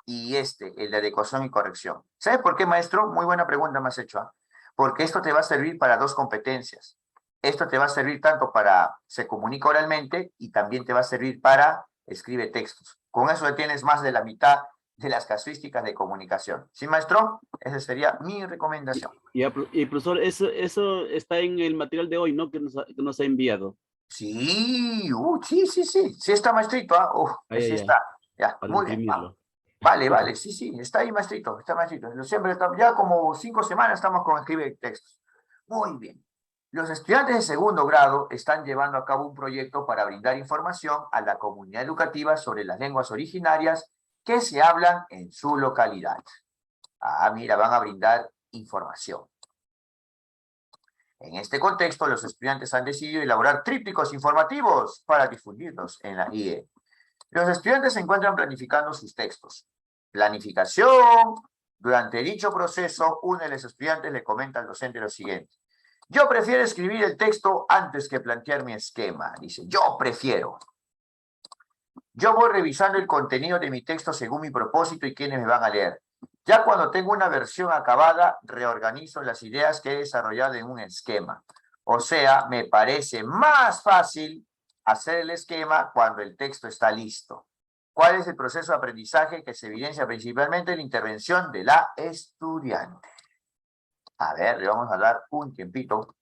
A: y el de adecuación y corrección. ¿Sabes por qué, maestro? Muy buena pregunta me has hecho. Porque esto te va a servir para dos competencias. Esto te va a servir tanto para se comunica oralmente y también te va a servir para escribe textos. Con eso tienes más de la mitad de las casuísticas de comunicación. ¿Sí, maestro? Esa sería mi recomendación.
D: Y profesor, eso está en el material de hoy, ¿no? Que nos ha enviado.
A: Sí, sí está, maestrito.
D: Ahí,
A: Sí
D: ahí, ahí,
A: está. Ya,
D: para
A: muy bien.
D: imprimirlo.
A: Vale, sí, está ahí, maestrito, está maestrito. Siempre ya como 5 semanas estamos con escribe textos. Muy bien. Los estudiantes de segundo grado están llevando a cabo un proyecto para brindar información a la comunidad educativa sobre las lenguas originarias que se hablan en su localidad. Mira, van a brindar información. En este contexto, los estudiantes han decidido elaborar trípticos informativos para difundirlos en la IE. Los estudiantes se encuentran planificando sus textos. Planificación. Durante dicho proceso, uno de los estudiantes le comenta al docente lo siguiente. Yo prefiero escribir el texto antes que plantear mi esquema. Dice, yo prefiero. Yo voy revisando el contenido de mi texto según mi propósito y quienes me van a leer. Ya cuando tengo una versión acabada, reorganizo las ideas que he desarrollado en un esquema. O sea, me parece más fácil hacer el esquema cuando el texto está listo. ¿Cuál es el proceso de aprendizaje que se evidencia principalmente en la intervención de la estudiante? A ver, le vamos a dar un tiempito.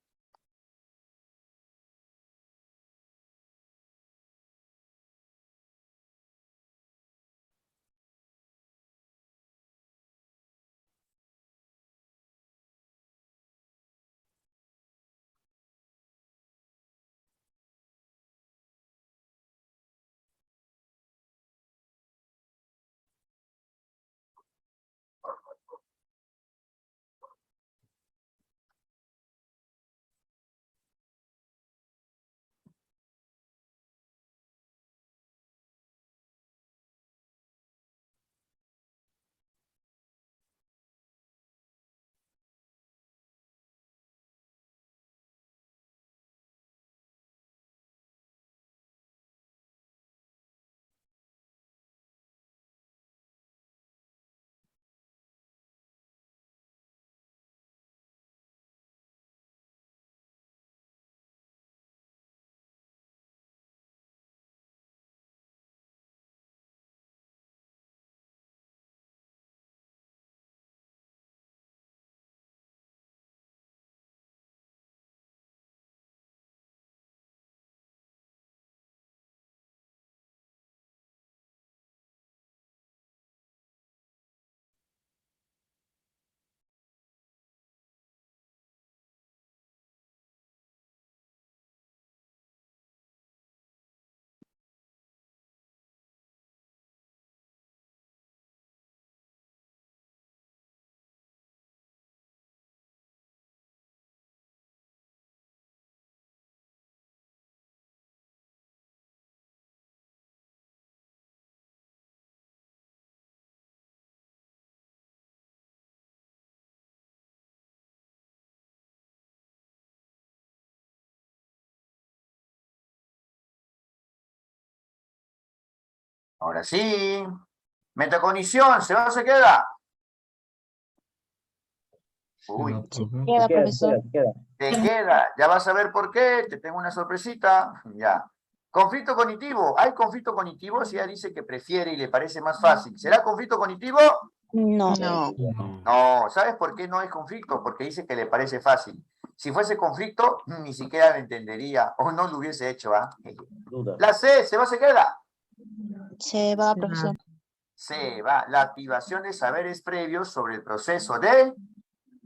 A: Ahora sí. Metacognición, ¿se va o se queda?
C: Se
A: Uy,
C: va, profe.
B: Queda,
F: Se queda,
B: profesor.
F: se queda.
A: te queda. Ya vas a ver por qué. Te tengo una sorpresita. Ya. Conflicto cognitivo. ¿Hay conflicto cognitivo? Si ella dice que prefiere y le parece más fácil. ¿Será conflicto cognitivo?
B: No.
E: No.
C: No.
A: No. ¿Sabes por qué no es conflicto? Porque dice que le parece fácil. Si fuese conflicto, ni siquiera lo entendería o no lo hubiese hecho, ¿ah?
F: Duda.
A: La C, ¿se va o se queda?
B: Se va, profesor.
A: Se va. La activación de saberes previos sobre el proceso de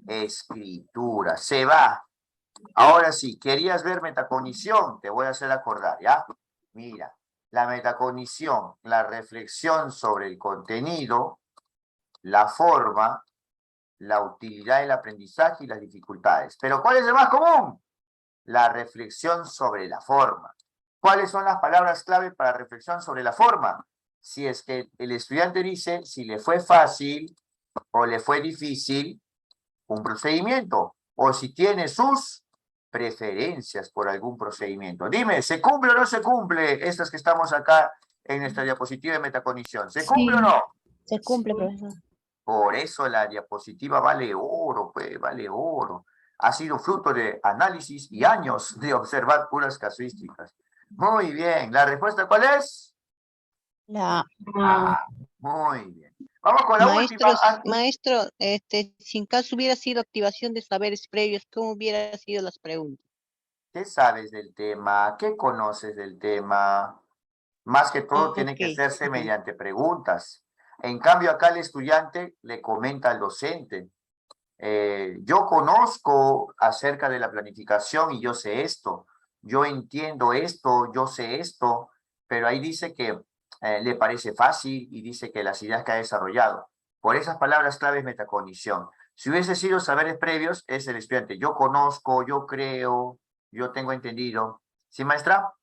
A: escritura. Se va. Ahora sí, querías ver metacognición, te voy a hacer acordar, ¿ya? Mira, la metacognición, la reflexión sobre el contenido, la forma, la utilidad del aprendizaje y las dificultades. Pero ¿cuál es el más común? La reflexión sobre la forma. ¿Cuáles son las palabras clave para reflexión sobre la forma? Si es que el estudiante dice si le fue fácil o le fue difícil un procedimiento, o si tiene sus preferencias por algún procedimiento. Dime, ¿se cumple o no se cumple estas que estamos acá en nuestra diapositiva de metacognición? ¿Se cumple o no?
B: Se cumple, profesor.
A: Por eso la diapositiva vale oro, pues, vale oro. Ha sido fruto de análisis y años de observar puras casuísticas. Muy bien, ¿la respuesta cuál es?
B: La
A: Ah, muy bien. Vamos con la última.
E: Maestro, si en caso hubiera sido activación de saberes previos, ¿cómo hubieran sido las preguntas?
A: ¿Qué sabes del tema? ¿Qué conoces del tema? Más que todo tiene que
E: Ok.
A: hacerse mediante preguntas. En cambio, acá el estudiante le comenta al docente, yo conozco acerca de la planificación y yo sé esto, yo entiendo esto, yo sé esto, pero ahí dice que le parece fácil y dice que las ideas que ha desarrollado. Por esas palabras claves metacognición. Si hubiese sido saberes previos, es el estudiante, yo conozco, yo creo, yo tengo entendido. ¿Sí, maestra?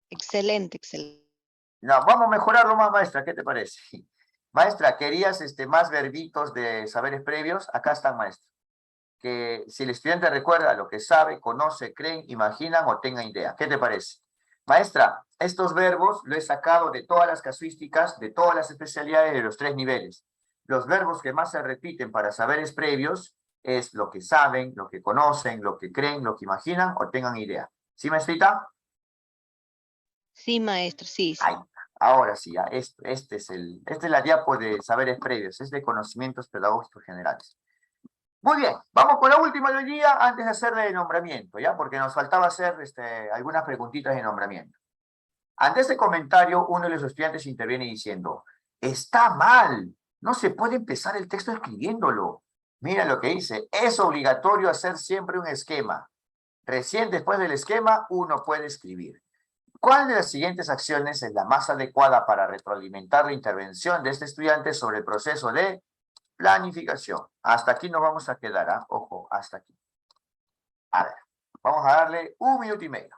E: Excelente, excelente.
A: No, vamos a mejorarlo más, maestra, ¿qué te parece? Maestra, ¿querías más verbitos de saberes previos? Acá están, maestra. Que si el estudiante recuerda lo que sabe, conoce, creen, imaginan o tenga idea. ¿Qué te parece? Maestra, estos verbos lo he sacado de todas las casuísticas, de todas las especialidades de los 3 niveles. Los verbos que más se repiten para saberes previos es lo que saben, lo que conocen, lo que creen, lo que imaginan o tengan idea. ¿Sí, maestrita?
E: Sí, maestro, sí, sí.
A: Ahí, ahora sí, ya, esta es la diapo de saberes previos, es de conocimientos pedagógicos generales. Muy bien, vamos con la última de hoy día antes de hacerle el nombramiento, ¿ya? Porque nos faltaba hacer algunas preguntitas de nombramiento. Ante este comentario, uno de los estudiantes interviene diciendo, está mal, no se puede empezar el texto escribiéndolo. Mira lo que dice, es obligatorio hacer siempre un esquema. Recién después del esquema, uno puede escribir. ¿Cuál de las siguientes acciones es la más adecuada para retroalimentar la intervención de este estudiante sobre el proceso de planificación? Hasta aquí nos vamos a quedar, ¿ah? Ojo, hasta aquí. A ver, vamos a darle 1 minuto y medio.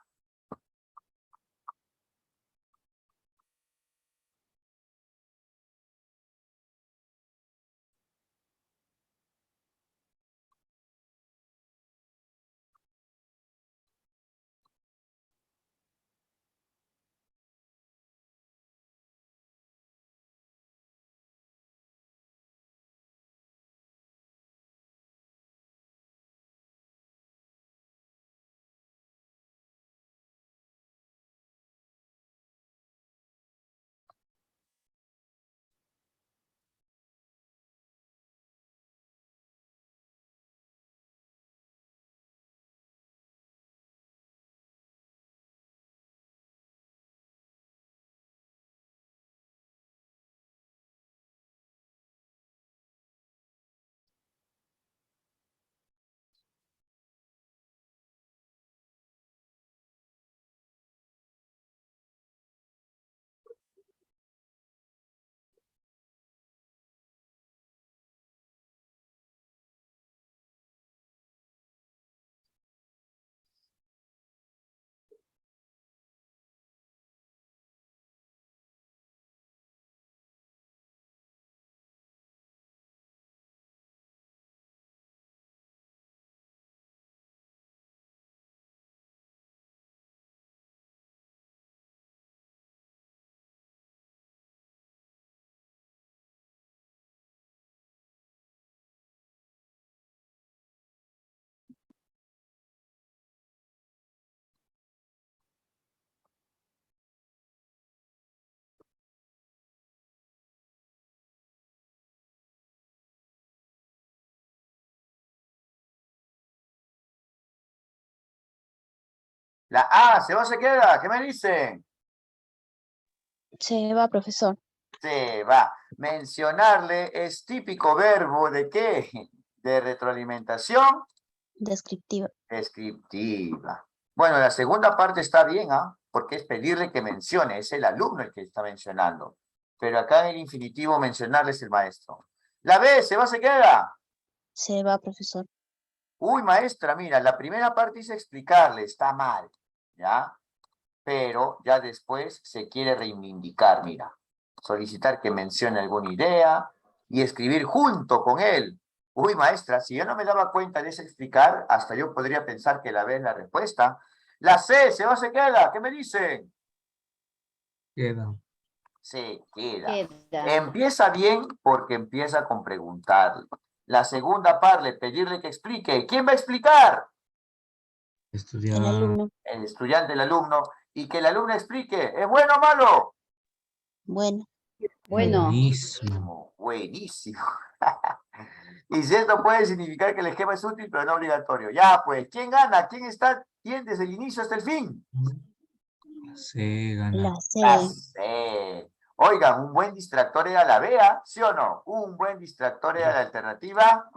A: La A, ¿se va o se queda? ¿Qué me dicen?
B: Se va, profesor.
A: Se va. Mencionarle es típico verbo ¿de qué? De retroalimentación
B: Descriptiva.
A: descriptiva. Bueno, la segunda parte está bien, ¿ah? Porque es pedirle que mencione, es el alumno el que está mencionando. Pero acá en el infinitivo mencionarle es el maestro. La B, ¿se va o se queda?
B: Se va, profesor.
A: Uy, maestra, mira, la primera parte dice explicarle, está mal, ¿ya? Pero ya después se quiere reivindicar, mira. Solicitar que mencione alguna idea y escribir junto con él. Uy, maestra, si yo no me daba cuenta de ese explicar, hasta yo podría pensar que la B es la respuesta. La C, ¿se va o se queda? ¿Qué me dicen?
C: Queda.
A: Se queda.
E: Queda.
A: Empieza bien porque empieza con preguntarle. La segunda parte, pedirle que explique. ¿Quién va a explicar?
C: Estudiar.
B: El alumno.
A: El estudiante, el alumno. Y que el alumno explique. ¿Es bueno o malo?
B: Bueno.
E: Bueno.
C: Buenísimo.
A: Buenísimo. Y si esto puede significar que el esquema es útil, pero no obligatorio. Ya, pues, ¿quién gana? ¿Quién está? ¿Quién desde el inicio hasta el fin?
C: Se gana.
B: La
A: La
B: C.
A: C. Oigan, un buen distractor era la B, ¿ah? ¿Sí o no? Un buen distractor era la alternativa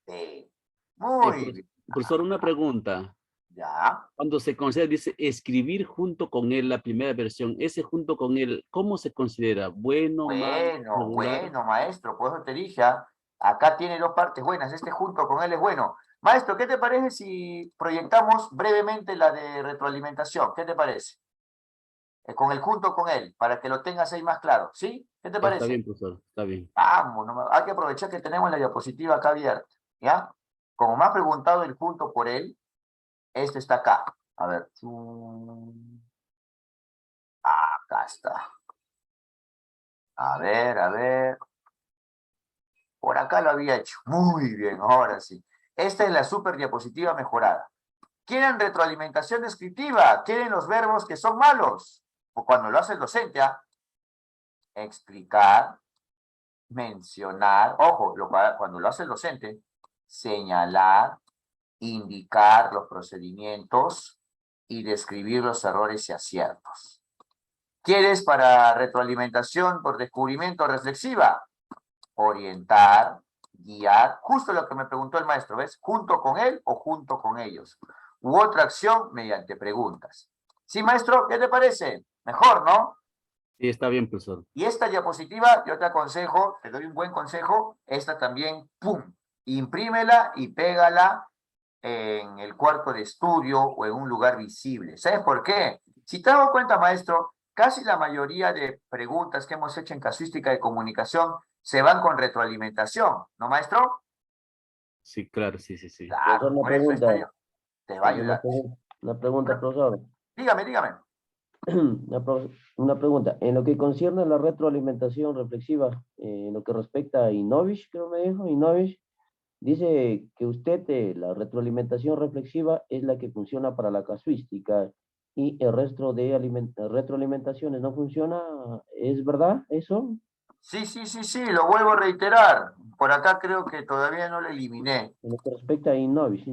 A: D. Muy bien.
D: Profesor, una pregunta.
A: Ya.
D: Cuando se considera, dice, escribir junto con él, la primera versión, ese junto con él, ¿cómo se considera? ¿Bueno, malo, regular?
A: Bueno, maestro, por eso te dije, ¿ah? Acá tiene dos partes buenas, este junto con él es bueno. Maestro, ¿qué te parece si proyectamos brevemente la de retroalimentación? ¿Qué te parece? Con el junto con él, para que lo tengas ahí más claro, ¿sí? ¿Qué te
D: Está
A: parece?
D: bien, profesor, está bien.
A: Vamos, hay que aprovechar que tenemos la diapositiva acá abierta, ¿ya? Como me ha preguntado el punto por él, este está acá. A ver. Acá está. A ver. Por acá lo había hecho. Muy bien, ahora sí. Esta es la super diapositiva mejorada. ¿Quieren retroalimentación descriptiva? ¿Quieren los verbos que son malos? O cuando lo hace el docente, ¿ah? Explicar, mencionar, ojo, cuando lo hace el docente, señalar, indicar los procedimientos y describir los errores y aciertos. ¿Quieres para retroalimentación por descubrimiento reflexiva? Orientar, guiar, justo lo que me preguntó el maestro, ¿ves? Junto con él o junto con ellos. U otra acción mediante preguntas. ¿Sí, maestro? ¿Qué te parece? Mejor, ¿no?
D: Sí, está bien, profesor.
A: Y esta diapositiva, yo te aconsejo, te doy un buen consejo, esta también, ¡pum! Imprímela y pégala en el cuarto de estudio o en un lugar visible. ¿Sabes por qué? Si te has dado cuenta, maestro, casi la mayoría de preguntas que hemos hecho en casuística de comunicación se van con retroalimentación, ¿no, maestro?
D: Sí, claro, sí.
A: Claro,
F: Una
A: por eso
F: pregunta.
A: esta te va a ayudar.
F: Una pregunta, profesor.
A: Dígame.
F: Una pregunta. En lo que concierne a la retroalimentación reflexiva, en lo que respecta a Inovich, creo me dijo, Inovich, dice que usted, la retroalimentación reflexiva es la que funciona para la casuística y el resto de retroalimentaciones no funciona. ¿Es verdad eso?
A: Sí, lo vuelvo a reiterar. Por acá creo que todavía no lo eliminé.
F: En lo que respecta a Inovich.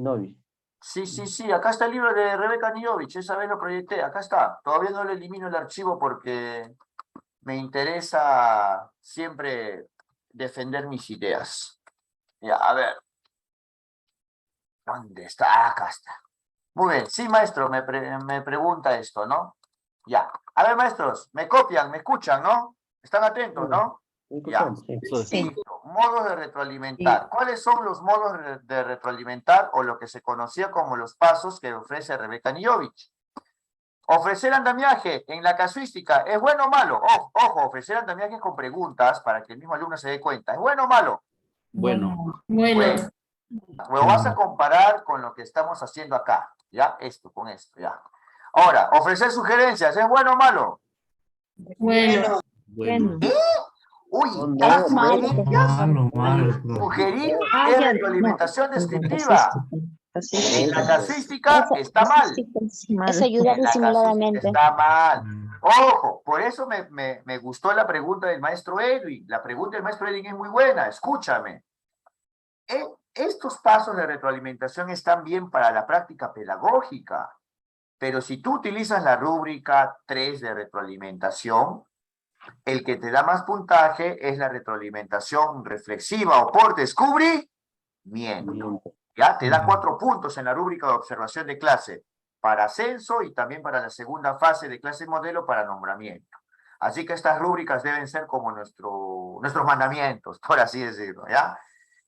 A: Sí, acá está el libro de Rebeca Nijovich, esa vez lo proyecté, acá está. Todavía no le elimino el archivo porque me interesa siempre defender mis ideas. Ya, a ver. ¿Dónde está? Acá está. Muy bien, sí, maestro, me pregunta esto, ¿no? Ya. A ver, maestros, me copian, me escuchan, ¿no? Están atentos, ¿no? Ya.
D: Sí.
A: Listo. Modos de retroalimentar. ¿Cuáles son los modos de retroalimentar o lo que se conocía como los pasos que ofrece Rebeca Nijovich? Ofrecer andamiaje en la casuística, ¿es bueno o malo? Ojo, ofrecer andamiaje con preguntas para que el mismo alumno se dé cuenta. ¿Es bueno o malo?
D: Bueno.
A: Bueno. Lo vas a comparar con lo que estamos haciendo acá, ¿ya? Esto, con esto, ¿ya? Ahora, ofrecer sugerencias, ¿es bueno o malo?
G: Bueno.
A: Uy,
F: No,
C: Malo,
A: sugerir
G: Ah,
A: es
G: ya,
A: retroalimentación descriptiva. En la casuística está mal.
B: Es ayudar
A: En la casuística
B: disimuladamente.
A: está mal. Ojo, por eso me gustó la pregunta del maestro Edwin. La pregunta del maestro Edwin es muy buena, escúchame. Estos pasos de retroalimentación están bien para la práctica pedagógica. Pero si tú utilizas la rúbrica 3 de retroalimentación, el que te da más puntaje es la retroalimentación reflexiva o por descubrimiento. Ya te da 4 puntos en la rúbrica de observación de clase para ascenso y también para la segunda fase de clase modelo para nombramiento. Así que estas rúbricas deben ser como nuestros mandamientos, por así decirlo, ¿ya?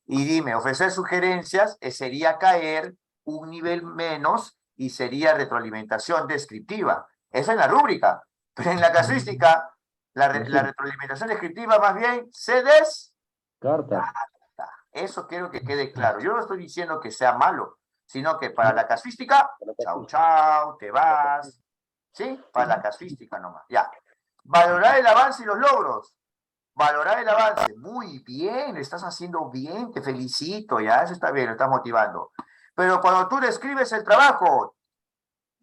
A: Y dime, ofrecer sugerencias sería caer un nivel menos y sería retroalimentación descriptiva. Eso en la rúbrica. Pero en la casuística, la retroalimentación descriptiva más bien se descarta. Eso quiero que quede claro. Yo no estoy diciendo que sea malo, sino que para la casuística, chau, chau, te vas. ¿Sí? Para la casuística nomás. Ya. Valorar el avance y los logros. Valorar el avance. Muy bien, lo estás haciendo bien, te felicito, ya, eso está bien, lo estás motivando. Pero cuando tú describes el trabajo,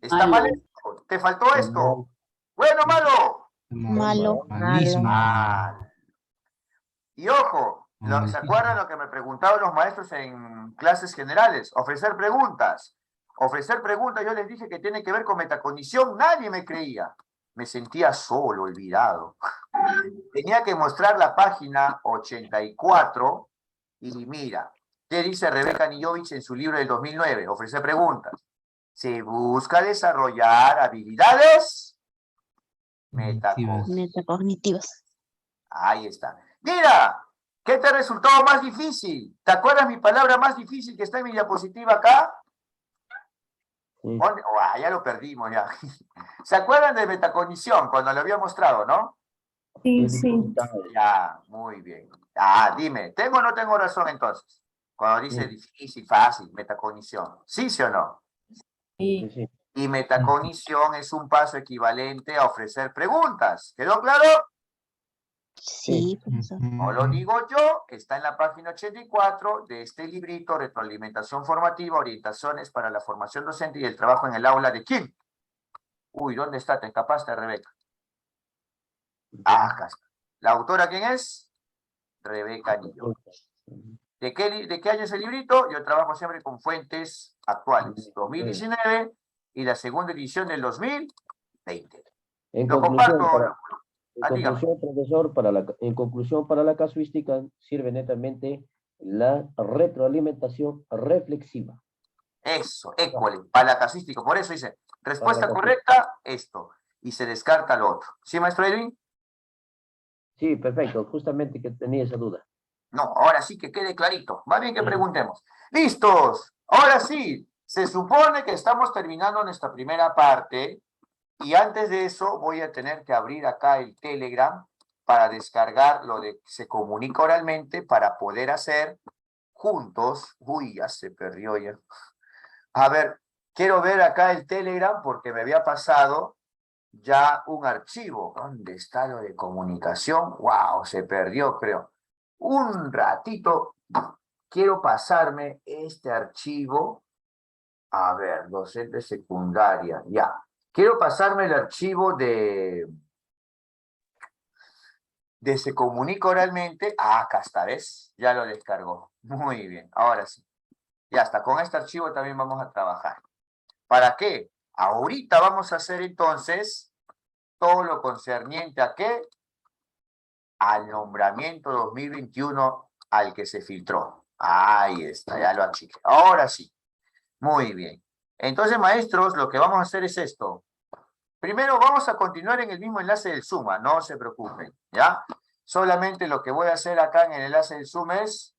A: está mal esto, te faltó esto. Bueno, malo.
B: Malo.
C: Malísimo.
A: Mal. Y ojo, ¿se acuerdan lo que me preguntaban los maestros en clases generales? Ofrecer preguntas. Ofrecer preguntas, yo les dije que tiene que ver con metacognición, nadie me creía. Me sentía solo, olvidado. Tenía que mostrar la página 84 y mira, ¿qué dice Rebeca Nijovich en su libro del 2009? Ofrecer preguntas. Se busca desarrollar habilidades
B: Metacognitivas.
A: Ahí está. Mira, ¿qué te resultó más difícil? ¿Te acuerdas mi palabra más difícil que está en mi diapositiva acá?
F: Sí.
A: Ya lo perdimos ya. ¿Se acuerdan de metacognición cuando lo había mostrado, no?
G: Sí, sí.
A: Ya, muy bien. Dime, ¿tengo o no tengo razón entonces? Cuando dice difícil, fácil, metacognición. ¿Sí o no?
F: Sí, sí.
A: Y metacognición es un paso equivalente a ofrecer preguntas. ¿Quedó claro?
B: Sí, profesor.
A: No lo digo yo, está en la página 84 de este librito, Retroalimentación Formativa, Orientaciones para la Formación Docente y el Trabajo en el Aula de ¿quién? Uy, ¿dónde está? ¿Te escapaste, Rebeca? Acá está. ¿La autora quién es? Rebeca Nijovich. ¿De qué año es el librito? Yo trabajo siempre con fuentes actuales. 2019 y la segunda edición del 2020.
F: En
A: Lo
F: conclusión,
A: comparto.
F: En conclusión, profesor, en conclusión, para la casuística sirve netamente la retroalimentación reflexiva.
A: Eso, écuale, para la casística. Por eso dice, respuesta correcta, esto. Y se descarta lo otro. ¿Sí, maestro Edwin?
F: Sí, perfecto. Justamente que tenía esa duda.
A: No, ahora sí que quede clarito. Va bien que preguntemos. ¡Listos! Ahora sí, se supone que estamos terminando nuestra primera parte. Y antes de eso voy a tener que abrir acá el Telegram para descargar lo de se comunica oralmente para poder hacer juntos. Uy, ya se perdió ya. A ver, quiero ver acá el Telegram porque me había pasado ya un archivo. ¿Dónde está lo de comunicación? Wow, se perdió, creo. Un ratito, quiero pasarme este archivo. A ver, docente secundaria, ya. Quiero pasarme el archivo de se comunica oralmente. Acá está, ¿ves? Ya lo descargó. Muy bien, ahora sí. Ya está, con este archivo también vamos a trabajar. ¿Para qué? Ahorita vamos a hacer entonces todo lo concerniente a ¿qué? Al nombramiento 2021 al que se filtró. Ahí está, ya lo achiqué. Ahora sí. Muy bien. Entonces, maestros, lo que vamos a hacer es esto. Primero vamos a continuar en el mismo enlace del Zoom, no se preocupen, ¿ya? Solamente lo que voy a hacer acá en el enlace del Zoom es